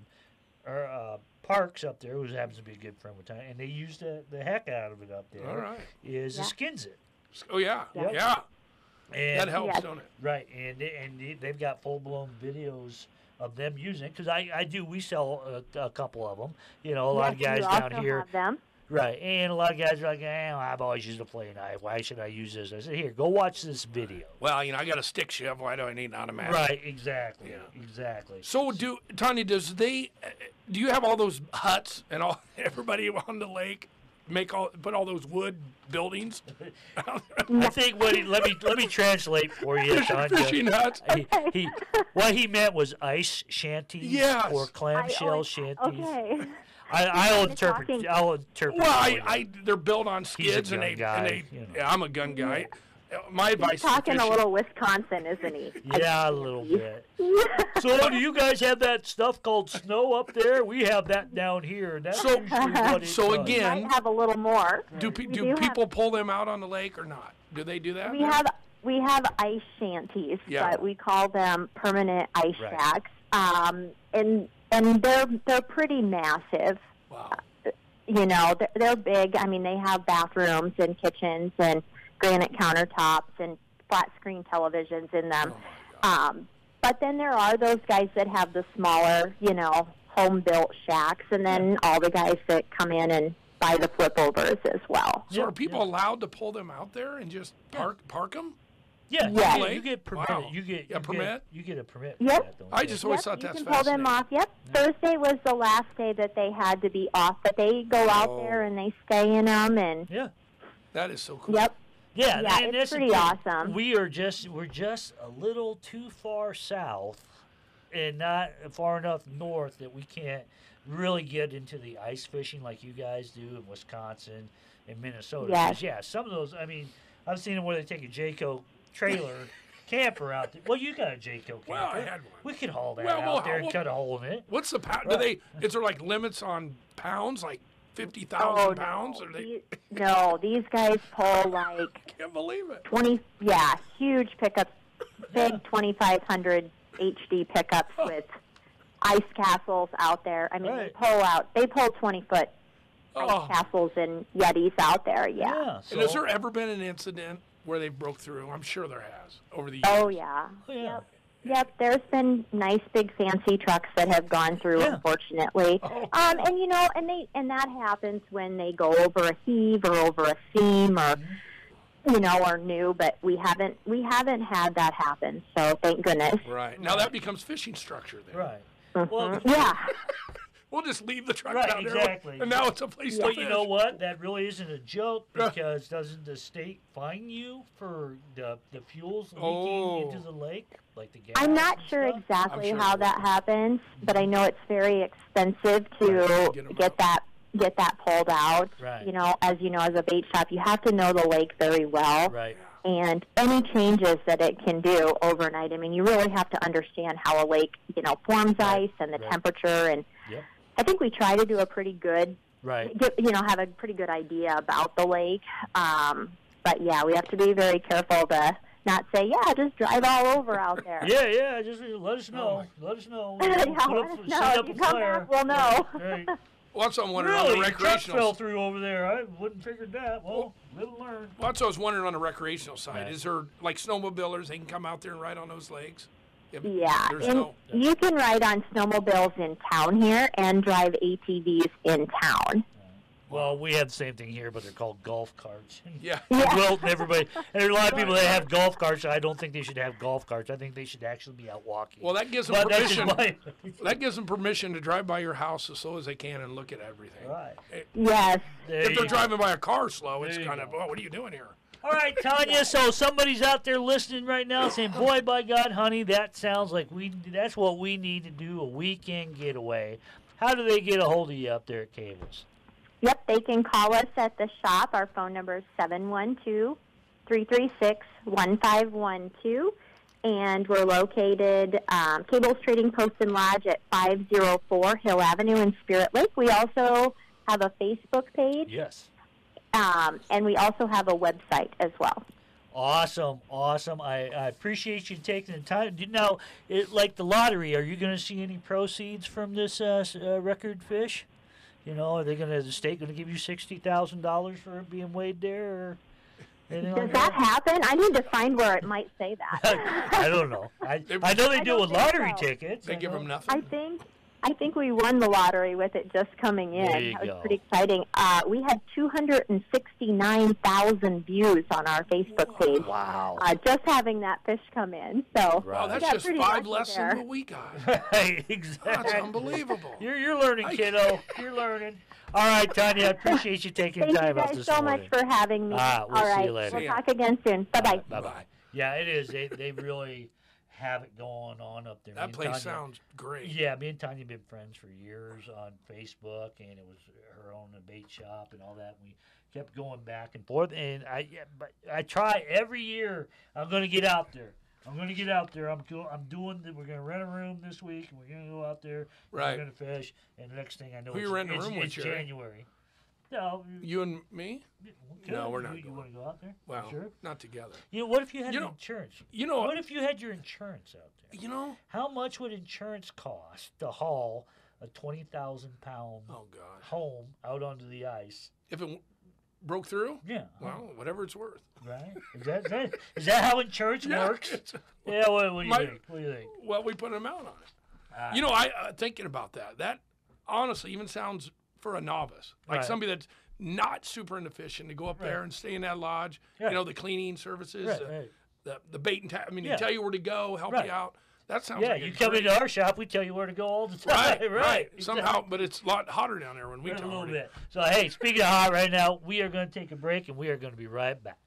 our Parks up there, who happens to be a good friend with Tanya, and they used the heck out of it up there. All right. The Skins It. Oh, yeah. Yeah. And that helps, don't it? Right, and they've got full-blown videos of them using it, because we sell a couple of them. You know, a lot of guys down here. Have them. Right, and a lot of guys are like, I've always used a play knife. Why should I use this? I said, here, go watch this video. Well, I got a stick shift. Why do I need an automatic? Right, exactly, exactly. So, Tanya, do you have all those huts and everybody on the lake put all those wood buildings? I think let me translate for you, Tanya. Fishing huts. What he meant was ice shanties or clamshell shanties. Okay. I'll interpret. Well, they're built on skids, and they I'm a gun guy. My advice. He's talking a little Wisconsin, isn't he? Yeah, a little bit. So, do you guys have that stuff called snow up there? We have that down here. And that's so again, we might have a little more. Do people pull them out on the lake or not? Do they do that? We have ice shanties, but we call them permanent ice shacks. And they're pretty massive. Wow. They're big. I mean, they have bathrooms and kitchens and granite countertops and flat screen televisions in them. But then there are those guys that have the smaller, home built shacks, and then all the guys that come in and buy the flip overs as well. So are people allowed to pull them out there and just park them? Yeah, you get permitted. Wow. You get a permit. You get a permit. Yep. I just always thought that's fascinating. You can pull them off. Yep. Thursday was the last day that they had to be off, but they go out there and they stay in them and. Yeah. That is so cool. Yep. Yeah, and it's pretty awesome. We're just a little too far south, and not far enough north that we can't really get into the ice fishing like you guys do in Wisconsin and Minnesota. Yes. Yeah, some of those. I mean, I've seen them where they take a Jayco trailer camper out there. Well, you got a Jayco camper. Well, I had one. We could haul that out there and cut a hole in it. What's the pound? Is there like limits on pounds, like 50,000 pounds? No, these guys pull like. Can't believe it. 20, huge pickups, big 2,500 HD pickups with ice castles out there. I mean, they pull 20-foot ice castles and Yetis out there. Yeah. And has there ever been an incident where they broke through? I'm sure there has over the years. Oh yeah. Yep. There's been nice big fancy trucks that have gone through, unfortunately. And that happens when they go over a heave or over a seam or or new, but we haven't had that happen. So thank goodness. Right. Now that becomes fishing structure then. Right. Mm-hmm. Well, we'll just leave the truck right, down there. Exactly. And now it's a place to But fish. you know what? That really isn't a joke, because doesn't the state fine you for the fuels leaking into the lake, like the gas? I'm not sure exactly how that happens, but I know it's very expensive to get that pulled out. Right. As a bait shop, you have to know the lake very well. Right. And any changes that it can do overnight, I mean, you really have to understand how a lake, forms ice and the temperature. And I think we try to do a pretty good, have a pretty good idea about the lake. But yeah, we have to be very careful to not say, just drive all over out there. Yeah, just let us know. Let us know. Let us know. If you come back, we'll know. Right. Well, that's what I'm wondering really? on the recreational. Truck fell through over there. I wouldn't figured that. Well, live and learn. Well, that's what I was wondering on the recreational side. Right. Is there like snowmobilers? They can come out there and ride on those lakes. You can ride on snowmobiles in town here and drive ATVs in town. Well, we have the same thing here, but they're called golf carts. Yeah. Well, everybody, and there are a lot of people that have golf carts. I don't think they should have golf carts. I think they should actually be out walking. Well, that gives them permission. That gives them permission to drive by your house as slow as they can and look at everything. Right. Yes. If they're driving by a car slow, it's kind of, what are you doing here? All right, Tanya, so somebody's out there listening right now saying, boy, by God, honey, that sounds like that's what we need to do, a weekend getaway. How do they get a hold of you up there at Cables? Yep, they can call us at the shop. Our phone number is 712-336-1512. And we're located, Cables Trading Post and Lodge at 504 Hill Avenue in Spirit Lake. We also have a Facebook page. Yes. And we also have a website as well. Awesome. I appreciate you taking the time. Now, like the lottery, are you going to see any proceeds from this record fish? Are the state going to give you $60,000 for it being weighed there? Or? Does that happen? I need to find where it might say that. I don't know. I know they do with lottery tickets. They give them nothing. I think we won the lottery with it just coming in. That was pretty exciting. We had 269,000 views on our Facebook page. Wow. Just having that fish come in. So wow, that's just 5 less than what we got. Right, exactly. That's unbelievable. You're learning, kiddo. You're learning. All right, Tanya, I appreciate you taking time out this morning. Thank you guys so much for having me. We'll All right, see you later. we'll talk again soon. Bye-bye. Bye-bye. Yeah, it is. They really have it going on up there. That place sounds great. Yeah, me and Tanya have been friends for years on Facebook, and it was her own bait shop and all that. We kept going back and forth, and I try every year. I'm going to get out there. I'm doing. We're going to rent a room this week, and we're going to go out there. Right. We're going to fish, and the next thing I know, Who you renting a room with, it's January. No, you and me? No, we're not. You want to go out there? Well, sure? not together. What if you had insurance? What if you had your insurance out there? How much would insurance cost to haul a 20,000-pound home out onto the ice? If it broke through? Yeah. Well, whatever it's worth. Right? Is that how insurance works? Yeah. What do you think? What do you think? Well, we put an amount on it. I thinking about that honestly even sounds for a novice, like somebody that's not super into fishing, to go up there and stay in that lodge. Yeah. The cleaning services, Right. The bait and they tell you where to go, help you out. That sounds like you come into our shop, we tell you where to go all the time. Right. Somehow, but it's a lot hotter down there when we a come. little bit. So, hey, speaking of hot right now, we are going to take a break, and we are going to be right back.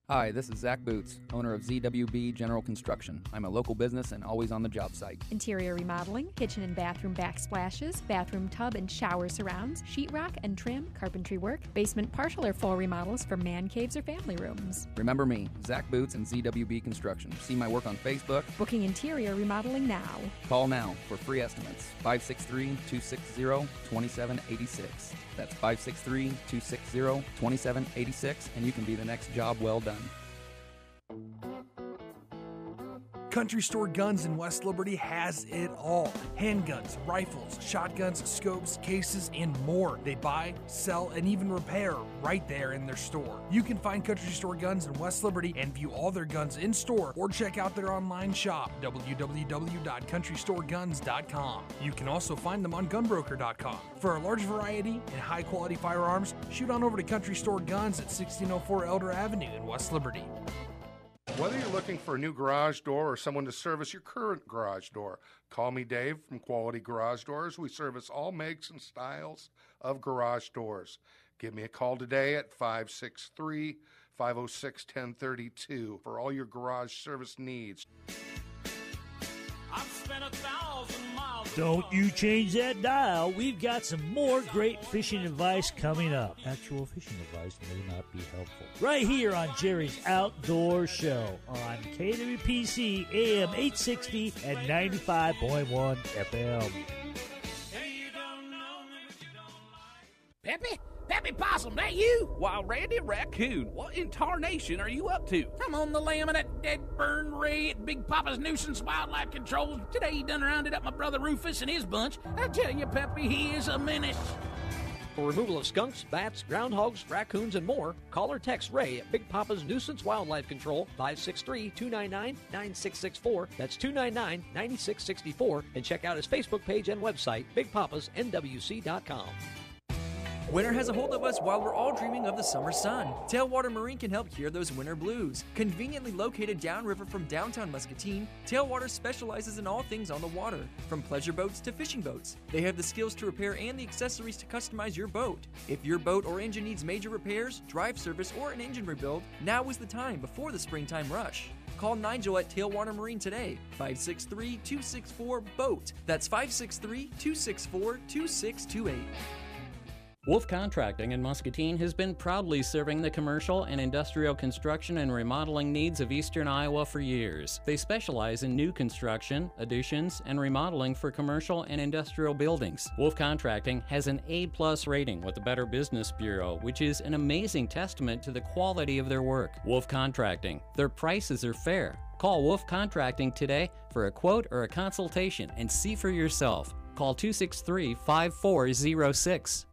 Hi, this is Zach Boots, owner of ZWB General Construction. I'm a local business and always on the job site. Interior remodeling, kitchen and bathroom backsplashes, bathroom tub and shower surrounds, sheetrock and trim, carpentry work, basement partial or full remodels for man caves or family rooms. Remember me, Zach Boots and ZWB Construction. See my work on Facebook. Booking interior remodeling now. Call now for free estimates. 563-260-2786. That's 563-260-2786, and you can be the next job well done. Country Store Guns in West Liberty has it all. Handguns, rifles, shotguns, scopes, cases, and more. They buy, sell, and even repair right there in their store. You can find Country Store Guns in West Liberty and view all their guns in store or check out their online shop, www.countrystoreguns.com. You can also find them on gunbroker.com. For a large variety and high-quality firearms, shoot on over to Country Store Guns at 1604 Elder Avenue in West Liberty. Whether you're looking for a new garage door or someone to service your current garage door, call me Dave from Quality Garage Doors. We service all makes and styles of garage doors. Give me a call today at 563-506-1032 for all your garage service needs. I've spent 1,000 miles. Don't you change that dial. We've got some more great fishing advice coming up. Actual fishing advice may not be helpful. Right here on Jerry's Outdoor Show on KWPC AM 860 and 95.1 FM. Peppy Possum, that you? Wild Randy Raccoon, what in tarnation are you up to? I'm on the lam of that dead burn ray at Big Papa's Nuisance Wildlife Control. Today he done rounded up my brother Rufus and his bunch. I tell you, Peppy, he is a menace. For removal of skunks, bats, groundhogs, raccoons, and more, call or text Ray at Big Papa's Nuisance Wildlife Control, 563-299-9664. That's 299-9664. And check out his Facebook page and website, bigpapasnwc.com. Winter has a hold of us while we're all dreaming of the summer sun. Tailwater Marine can help cure those winter blues. Conveniently located downriver from downtown Muscatine, Tailwater specializes in all things on the water, from pleasure boats to fishing boats. They have the skills to repair and the accessories to customize your boat. If your boat or engine needs major repairs, drive service, or an engine rebuild, now is the time before the springtime rush. Call Nigel at Tailwater Marine today, 563-264-BOAT. That's 563-264-2628. Wolf Contracting in Muscatine has been proudly serving the commercial and industrial construction and remodeling needs of eastern Iowa for years. They specialize in new construction, additions, and remodeling for commercial and industrial buildings. Wolf Contracting has an A+ rating with the Better Business Bureau, which is an amazing testament to the quality of their work. Wolf Contracting. Their prices are fair. Call Wolf Contracting today for a quote or a consultation and see for yourself. Call 263-5406.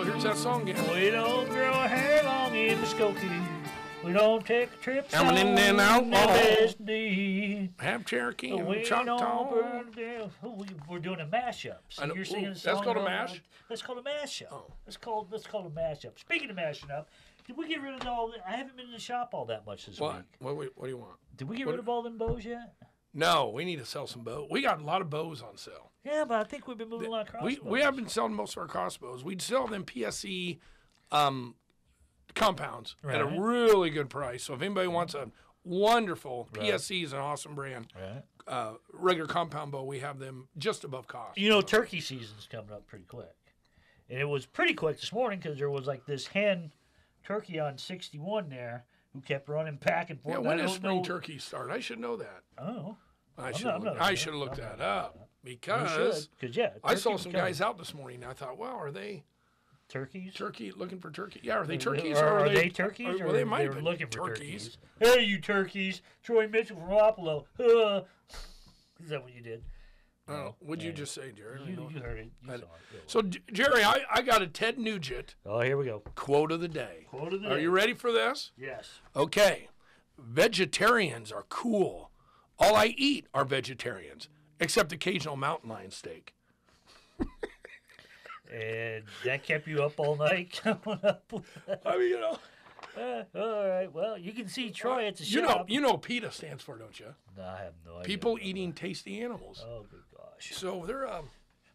here's that song again. We don't grow hair long in Muskogee. We don't take trips I'm on in and out. LSD. Have Cherokee and We Choctaw. don't burn down. We're doing a mashup. So you're singing a song. That's called a mash? That's called a mashup. Oh. That's called a mashup. Speaking of mashing up, did we get rid of all the... I haven't been in the shop all that much this week. What do you want? Did we get rid of all them bows yet? No, we need to sell some bows. We got a lot of bows on sale. Yeah, but I think we've been moving a lot of crossbows. We have been selling most of our crossbows. We'd sell them PSE compounds at a really good price. So if anybody wants a wonderful, PSE is an awesome brand, regular compound bow, we have them just above cost. You know, turkey season's coming up pretty quick. And it was pretty quick this morning because there was like this hen turkey on 61 there who kept running back and forth. Yeah, when does spring turkey start? I should know that. Oh. I should have looked that up because I saw some guys out this morning and I thought, well, are they turkeys? Looking for turkey. Yeah, are they turkeys? Or are they turkeys? Well, they might be looking for turkeys. Hey, you turkeys. Troy Mitchell from Wapello. Is that what you did? What'd you just say, Jerry? You heard it. You saw it. So, Jerry, I got a Ted Nugent. Oh, here we go. Quote of the day. Quote of the day. Are you ready for this? Yes. Okay. Vegetarians are cool. All I eat are vegetarians, except occasional mountain lion steak. And that kept you up all night coming up with that. I mean, all right. Well, you can see Troy at the shop. You know PETA stands for, don't you? No, I have no idea. People eating tasty animals. Oh, good gosh. So they're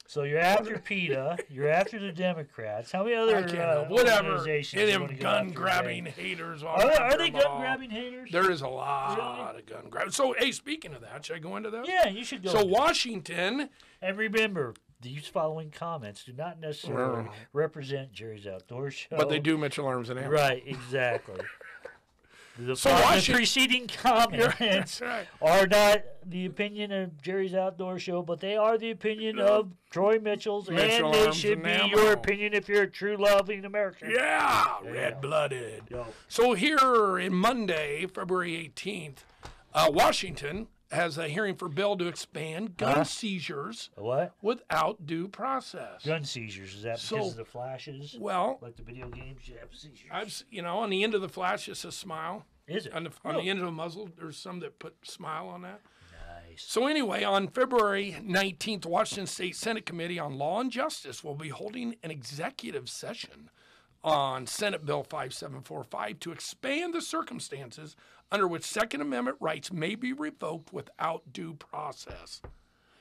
So you're after PETA. You're after the Democrats. How many other organizations? Any of them gun-grabbing haters. Are they gun-grabbing haters? There is a lot of gun-grabbing. So, hey, speaking of that, should I go into that? Yeah, you should go. So Washington. And remember, these following comments do not necessarily represent Jerry's Outdoor Show. But they do Mitchell Arms and Ammo. Right, exactly. The preceding comments are not the opinion of Jerry's Outdoor Show, but they are the opinion of Troy Mitchell's, and they should be your opinion if you're a true loving American. Yeah, red-blooded. So here in Monday, February 18th, Washington has a hearing for bill to expand gun seizures without due process. Gun seizures, is that because of the flashes? Well, like the video games, you have seizures. On the end of the flash, it says smile. Is it? On the end of the muzzle, there's some that put smile on that. Nice. So anyway, on February 19th, Washington State Senate Committee on Law and Justice will be holding an executive session on Senate Bill 5745 to expand the circumstances under which Second Amendment rights may be revoked without due process.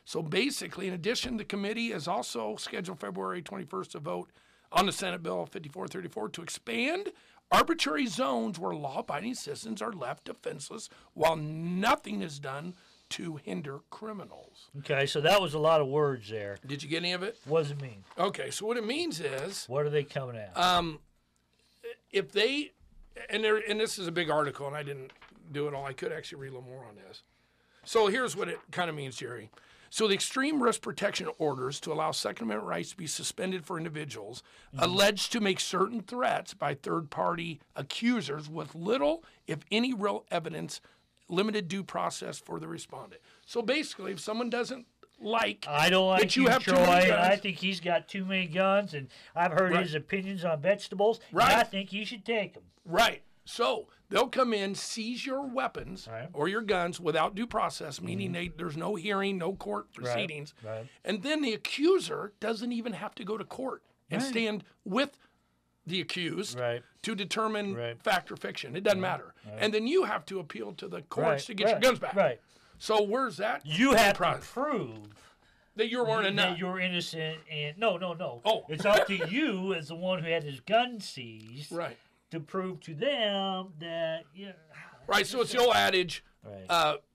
So basically, in addition, the committee is also scheduled February 21st to vote on the Senate Bill 5434 to expand arbitrary zones where law-abiding citizens are left defenseless while nothing is done to hinder criminals. Okay, so that was a lot of words there. Did you get any of it? What does it mean? Okay, so what it means is... What are they coming at? If they... And this is a big article, and I didn't do it all. I could actually read a little more on this. So here's what it kind of means, Jerry. So the extreme risk protection orders to allow Second Amendment rights to be suspended for individuals alleged to make certain threats by third-party accusers with little, if any, real evidence, limited due process for the respondent. So basically, if someone doesn't I don't like that you have Troy, too many guns, I think he's got too many guns, and I've heard his opinions on vegetables, and I think you should take them. Right. So they'll come in, seize your weapons or your guns without due process, meaning there's no hearing, no court proceedings. Right. And then the accuser doesn't even have to go to court and stand with the accused to determine fact or fiction. It doesn't matter. And then you have to appeal to the courts to get your guns back. Right. So where's that? You have to prove that you weren't enough. That you're innocent. And no. Oh, it's up to you as the one who had his gun seized. Right. To prove to them that Right. So it's the old adage.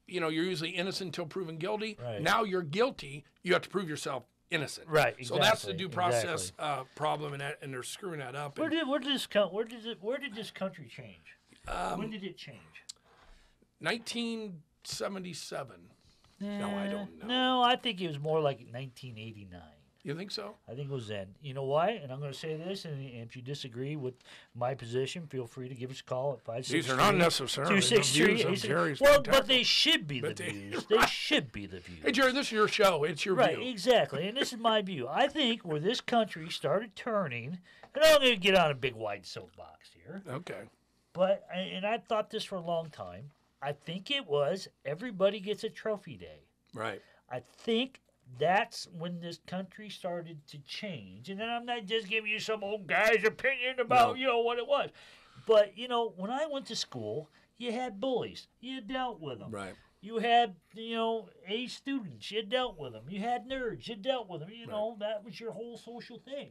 You're usually innocent until proven guilty. Right. Now you're guilty. You have to prove yourself innocent. Right. Exactly. So that's the due process problem, and they're screwing that up. Where did this country change? When did it change? 1977. No, I don't know. No, I think it was more like 1989. You think so? I think it was then. You know why? And I'm going to say this, and if you disagree with my position, feel free to give us a call at 563. These are not necessarily the views of Jerry's Well, Spectacular. but they should be the views. They should be the views. Hey, Jerry, this is your show. It's your right, view. Right, exactly. And this is my view. I think where this country started turning, and I'm going to get on a big wide soapbox here. Okay. But, and I've thought this for a long time, I think it was everybody gets a trophy day. Right. I think that's when this country started to change. And then I'm not just giving you some old guy's opinion about, what it was. But, when I went to school, you had bullies. You dealt with them. Right. You had, A students. You dealt with them. You had nerds. You dealt with them. That was your whole social thing.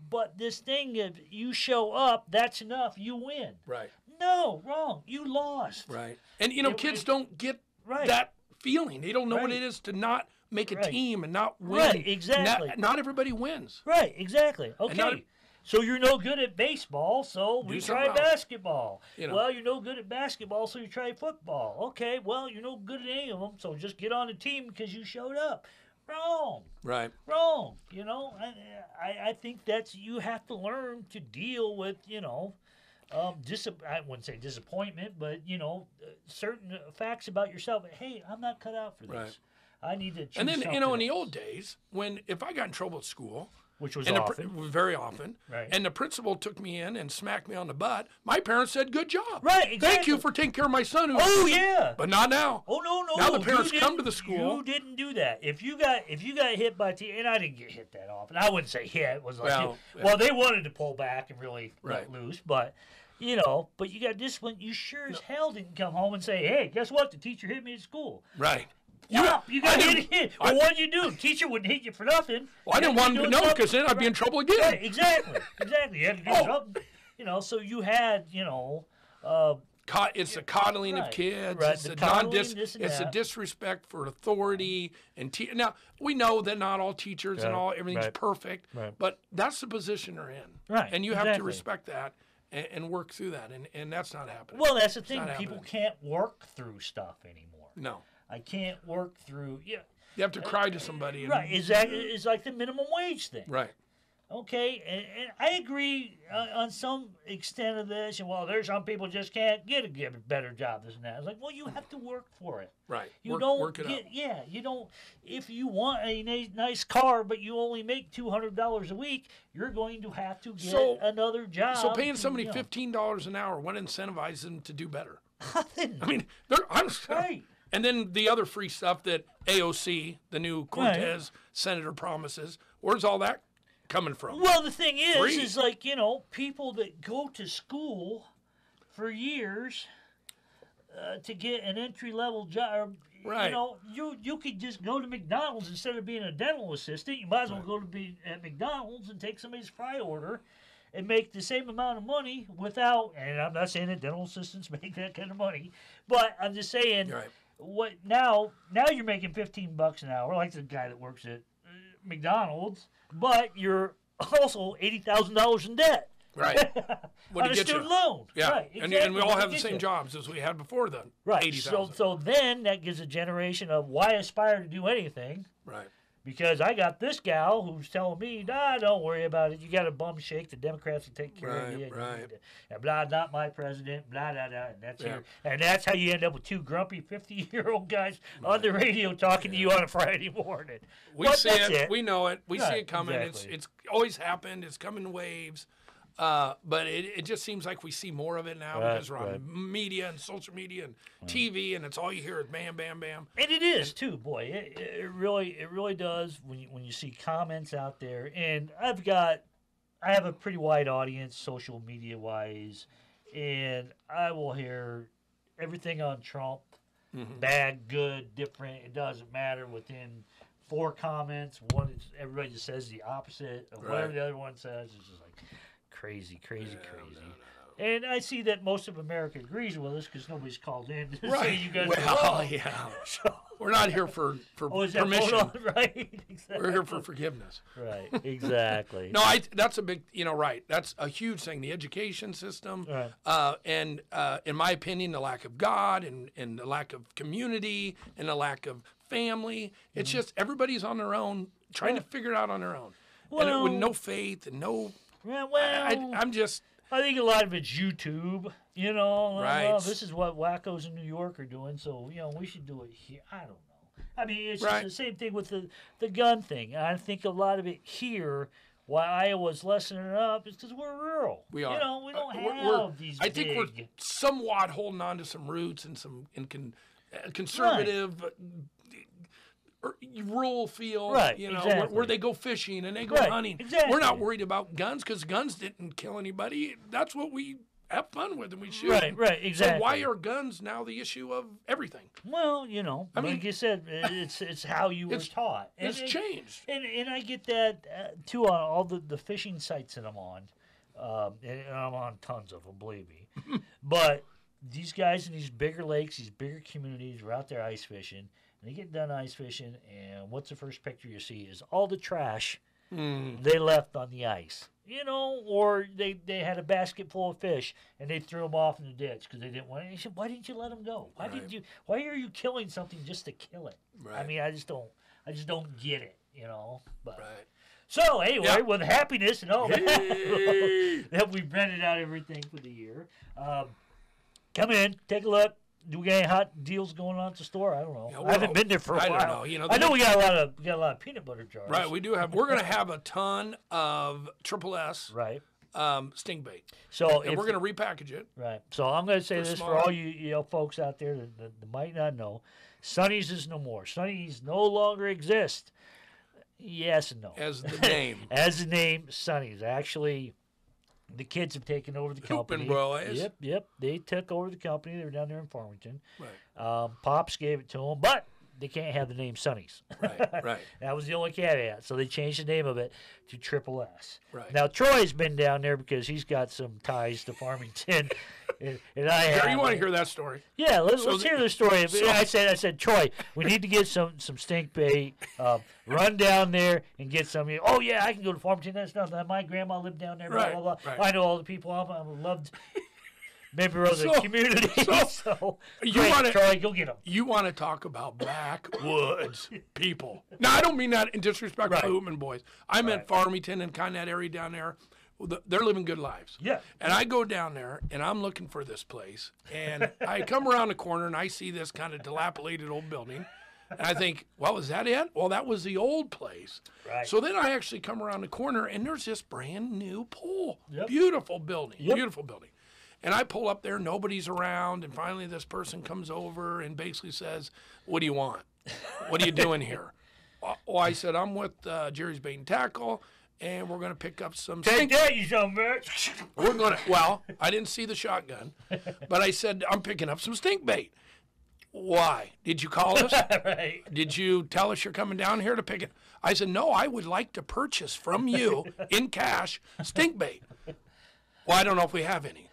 But this thing, if you show up, that's enough. You win. Right. No, wrong. You lost. Right. And, kids don't get that feeling. They don't know what it is to not make a team and not win. Right, exactly. Not everybody wins. Right, exactly. Okay. So you're no good at baseball, so we try basketball. Well, you're no good at basketball, so you try football. Okay, well, you're no good at any of them, so just get on the team because you showed up. Wrong. Right. Wrong. I think that's, you have to learn to deal with, I wouldn't say disappointment, but, certain facts about yourself. Hey, I'm not cut out for this. Right. I need to choose And then, something in the old days, if I got in trouble at school, which was very often, right. And the principal took me in and smacked me on the butt, my parents said, good job. Right, exactly. Thank you for taking care of my son. Yeah. But not now. Oh, no. Now the parents come to the school. You didn't do that. If you got hit by and I didn't get hit that often. I wouldn't say hit. It was like, well, they wanted to pull back and really let loose, but... but you got this one. You sure as hell didn't come home and say, hey, guess what? The teacher hit me at school. Right. You got hit again. Well, what'd you do? Teacher wouldn't hit you for nothing. Well, I didn't want to know because then I'd be in trouble again. Right, exactly. You had to do something. So you had, it's a coddling of kids. Right. It's it's a disrespect for authority and now we know that not all teachers and everything's perfect, but that's the position they're in. Right. And you have to respect that and work through that, and that's not happening. Well, that's the thing. People can't work through stuff anymore. No. I can't work through. Yeah. You have to cry to somebody. Right. Exactly. It's like the minimum wage thing. Right. Okay, and I agree on some extent of this. And there's some people just can't get a better job than that. It's like, well, you have to work for it. Right. You work it out. Yeah, you don't. If you want a nice car, but you only make $200 a week, you're going to have to get another job. So paying somebody $15 an hour, what incentivizes them to do better? Nothing. I mean, right. And then the other free stuff that AOC, the new Cortez senator, promises. Where's all that coming from? Well, the thing is like, people that go to school for years to get an entry-level job, right. You could just go to McDonald's instead of being a dental assistant. You might as well go to be at McDonald's and take somebody's fry order and make the same amount of money without, and I'm not saying that dental assistants make that kind of money, but I'm just saying, what now you're making $15 an hour, like the guy that works at McDonald's, but you're also $80,000 in debt. Right. On a student loan. Yeah. Right, exactly. And we all have the same jobs as we had before then. Right. 80,000. So then that gives a generation of why aspire to do anything. Right. Because I got this gal who's telling me, don't worry about it. You got a bum shake. The Democrats will take care of you. Right. And blah, not my president. Blah, blah, blah. And that's how you end up with two grumpy 50-year-old guys on the radio talking to you on a Friday morning. We see it. We know it. We see it coming. Exactly. It's always happened. It's come in waves. But it just seems like we see more of it now because we're on media and social media and TV, and it's all you hear is bam, bam, bam. And it is too, boy. It really does when you see comments out there. And I have a pretty wide audience, social media wise, and I will hear everything on Trump, bad, good, different. It doesn't matter. Within 4 comments, everybody just says the opposite of whatever the other one says. It's just like crazy. No. And I see that most of America agrees with us because nobody's called in to say you guys are wrong. Yeah. So, we're not here for permission. Right. Exactly. We're here for forgiveness. Right. Exactly. No, that's a big, right. That's a huge thing. The education system, and in my opinion, the lack of God and the lack of community and the lack of family. It's just everybody's on their own, trying to figure it out on their own. Well, and with no faith and no... Well, I'm just... I think a lot of it's YouTube, you know. Right. Well, this is what wackos in New York are doing, so, you know, we should do it here. I don't know. I mean, it's just the same thing with the gun thing. I think a lot of it here, why Iowa's lessening up, is because we're rural. We are. You know, we don't have these I think we're somewhat holding on to some roots and some conservative... rural feel, you know, where they go fishing and they go hunting. Exactly. We're not worried about guns because guns didn't kill anybody. That's what we have fun with and we shoot. Right, exactly. So why are guns now the issue of everything? Well, you know, like you said, it's how you were taught. It's changed. And I get that, too, on all the fishing sites that I'm on. And I'm on tons of them, believe me. But these guys in these bigger lakes, these bigger communities are out there ice fishing. And they get done ice fishing, and what's the first picture you see is all the trash they left on the ice. You know, or they had a basket full of fish, and they threw them off in the ditch because they didn't want it. Why didn't you let them go? Why are you killing something just to kill it? I mean, I just don't get it, you know. But so anyway, with happiness and all that we've rented out everything for the year. Come in, take a look. Do we got any hot deals going on at the store? I don't know. I haven't been there for a while. I don't know. You know, I know we got a lot of peanut butter jars. Right, we do have. We're going to have a ton of Triple S. Right. Stink bait. So and we're going to repackage it. Right. So I'm going to say this for all you folks out there that might not know: Sonny's is no more. Sonny's no longer exist. Yes and no. As the name. As the name, Sonny's actually. The kids have taken over the company. Yep. They took over the company. They were down there in Farmington. Right. Pops gave it to them, but they can't have the name Sonny's. Right. That was the only caveat. So they changed the name of it to Triple S. Right. Now Troy's been down there because he's got some ties to Farmington, and I have. Gary, you want to hear that story? Yeah, let's hear the story. I said, Troy, we need to get some stink bait. Run down there and get some. Oh yeah, I can go to Farmington. That's nothing. My grandma lived down there. Blah blah blah. Right. I know all the people. I'm a loved member of the community. So you want to, Troy, go get them. You want to talk about backwoods people? Now I don't mean that in disrespect to Hootman boys. I meant Farmington and kind of that area down there. They're living good lives. Yeah. And I go down there, and I'm looking for this place. And I come around the corner, and I see this kind of dilapidated old building. And I think, well, is that it? Well, that was the old place. Right. So then I actually come around the corner, and there's this brand new pool. Beautiful building. Beautiful building. And I pull up there, nobody's around, and finally this person comes over and basically says, what do you want? What are you doing here? Well, I said, I'm with Jerry's Bait and Tackle, and we're going to pick up some... Take that, you son of a bitch! We're going to... Well, I didn't see the shotgun, but I said, I'm picking up some stink bait. Why? Did you call us? Right. Did you tell us you're coming down here to pick it? I said, no, I would like to purchase from you in cash stink bait. Well, I don't know if we have any.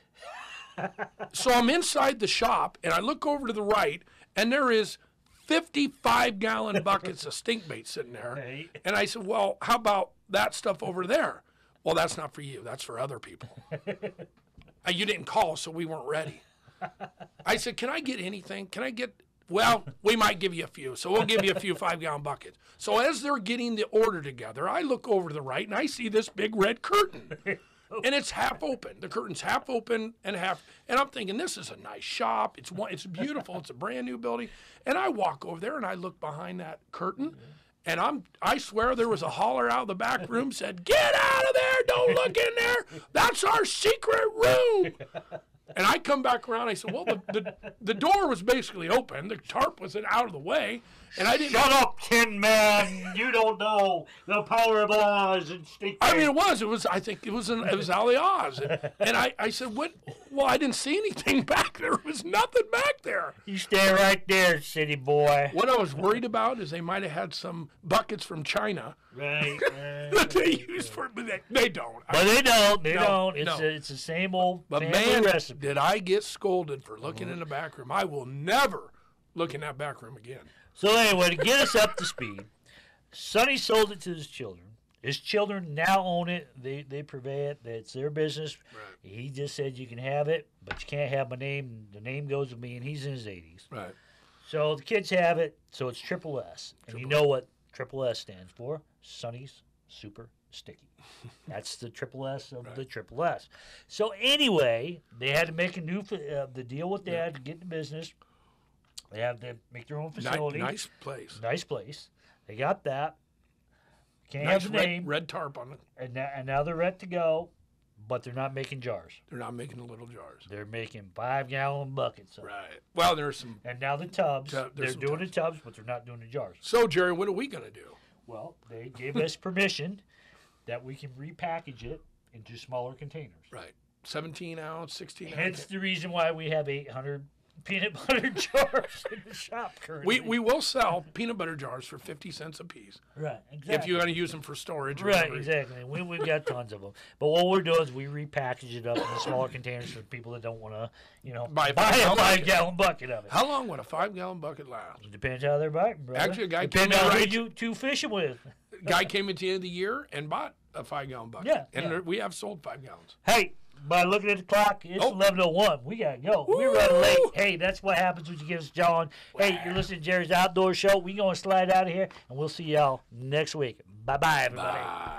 So I'm inside the shop, and I look over to the right, and there is 55-gallon buckets of stink bait sitting there. Right. And I said, well, how about that stuff over there? Well, that's not for you. That's for other people. You didn't call, so we weren't ready. I said, can I get anything? Can I get, well, we might give you a few. So we'll give you a few 5-gallon buckets. So as they're getting the order together, I look over to the right, and I see this big red curtain. And it's half open. The curtain's half open and half. And I'm thinking, this is a nice shop. It's beautiful. It's a brand new building. And I walk over there and I look behind that curtain. And I swear there was a holler out of the back room said, get out of there. Don't look in there. That's our secret room. And I come back around. I said, well, the door was basically open. The tarp was out of the way. And I didn't. Shut up, Tin Man. You don't know the power of Oz and stink bait. I mean, it was. I think it was Ali Oz. And I said, what? Well, I didn't see anything back there. There was nothing back there. You stay right there, city boy. What I was worried about is they might have had some buckets from China. Right. That they use for, but they don't. But they don't. They don't. No. It's the same old but family man, recipe. Did I get scolded for looking in the back room. I will never look in that back room again. So anyway, to get us up to speed, Sonny sold it to his children. His children now own it. They purvey it. It's their business. Right. He just said you can have it, but you can't have my name. The name goes with me, and he's in his 80s. Right. So the kids have it. So it's Triple S. And you know what Triple S stands for? Sonny's Super Sticky. That's the Triple S of the Triple S. So anyway, they had to make a new the deal with Dad to get in the business. They have to make their own facility. Nice place. Nice place. They got that. Can't Nice have the name. red tarp on it. And now they're ready to go, but they're not making jars. They're not making the little jars. They're making 5-gallon buckets. Right. Well, there's some. And now the tubs. They're doing the tubs, but they're not doing the jars. So, Jerry, what are we going to do? Well, they gave us permission that we can repackage it into smaller containers. Right. 17 ounce, 16 ounce. Hence the reason why we have 800 peanut butter jars in the shop currently. We will sell peanut butter jars for 50 cents a piece. Right, exactly. If you're going to use them for storage. Right, exactly. We've got tons of them. But what we're doing is we repackage it up in smaller containers for people that don't want to, buy a 5-gallon bucket of it. How long would a 5-gallon bucket last? It depends how they're biting, brother. Actually, a guy Depends came in on right. who you two fishing with. Guy came at the end of the year and bought a 5-gallon bucket. Yeah, And we have sold 5 gallons. Hey, by looking at the clock, it's 11:01. We got to go. We're running late. Hey, that's what happens when you give us John. Hey, you're listening to Jerry's Outdoor Show. We're going to slide out of here, and we'll see y'all next week. Bye-bye, everybody. Bye.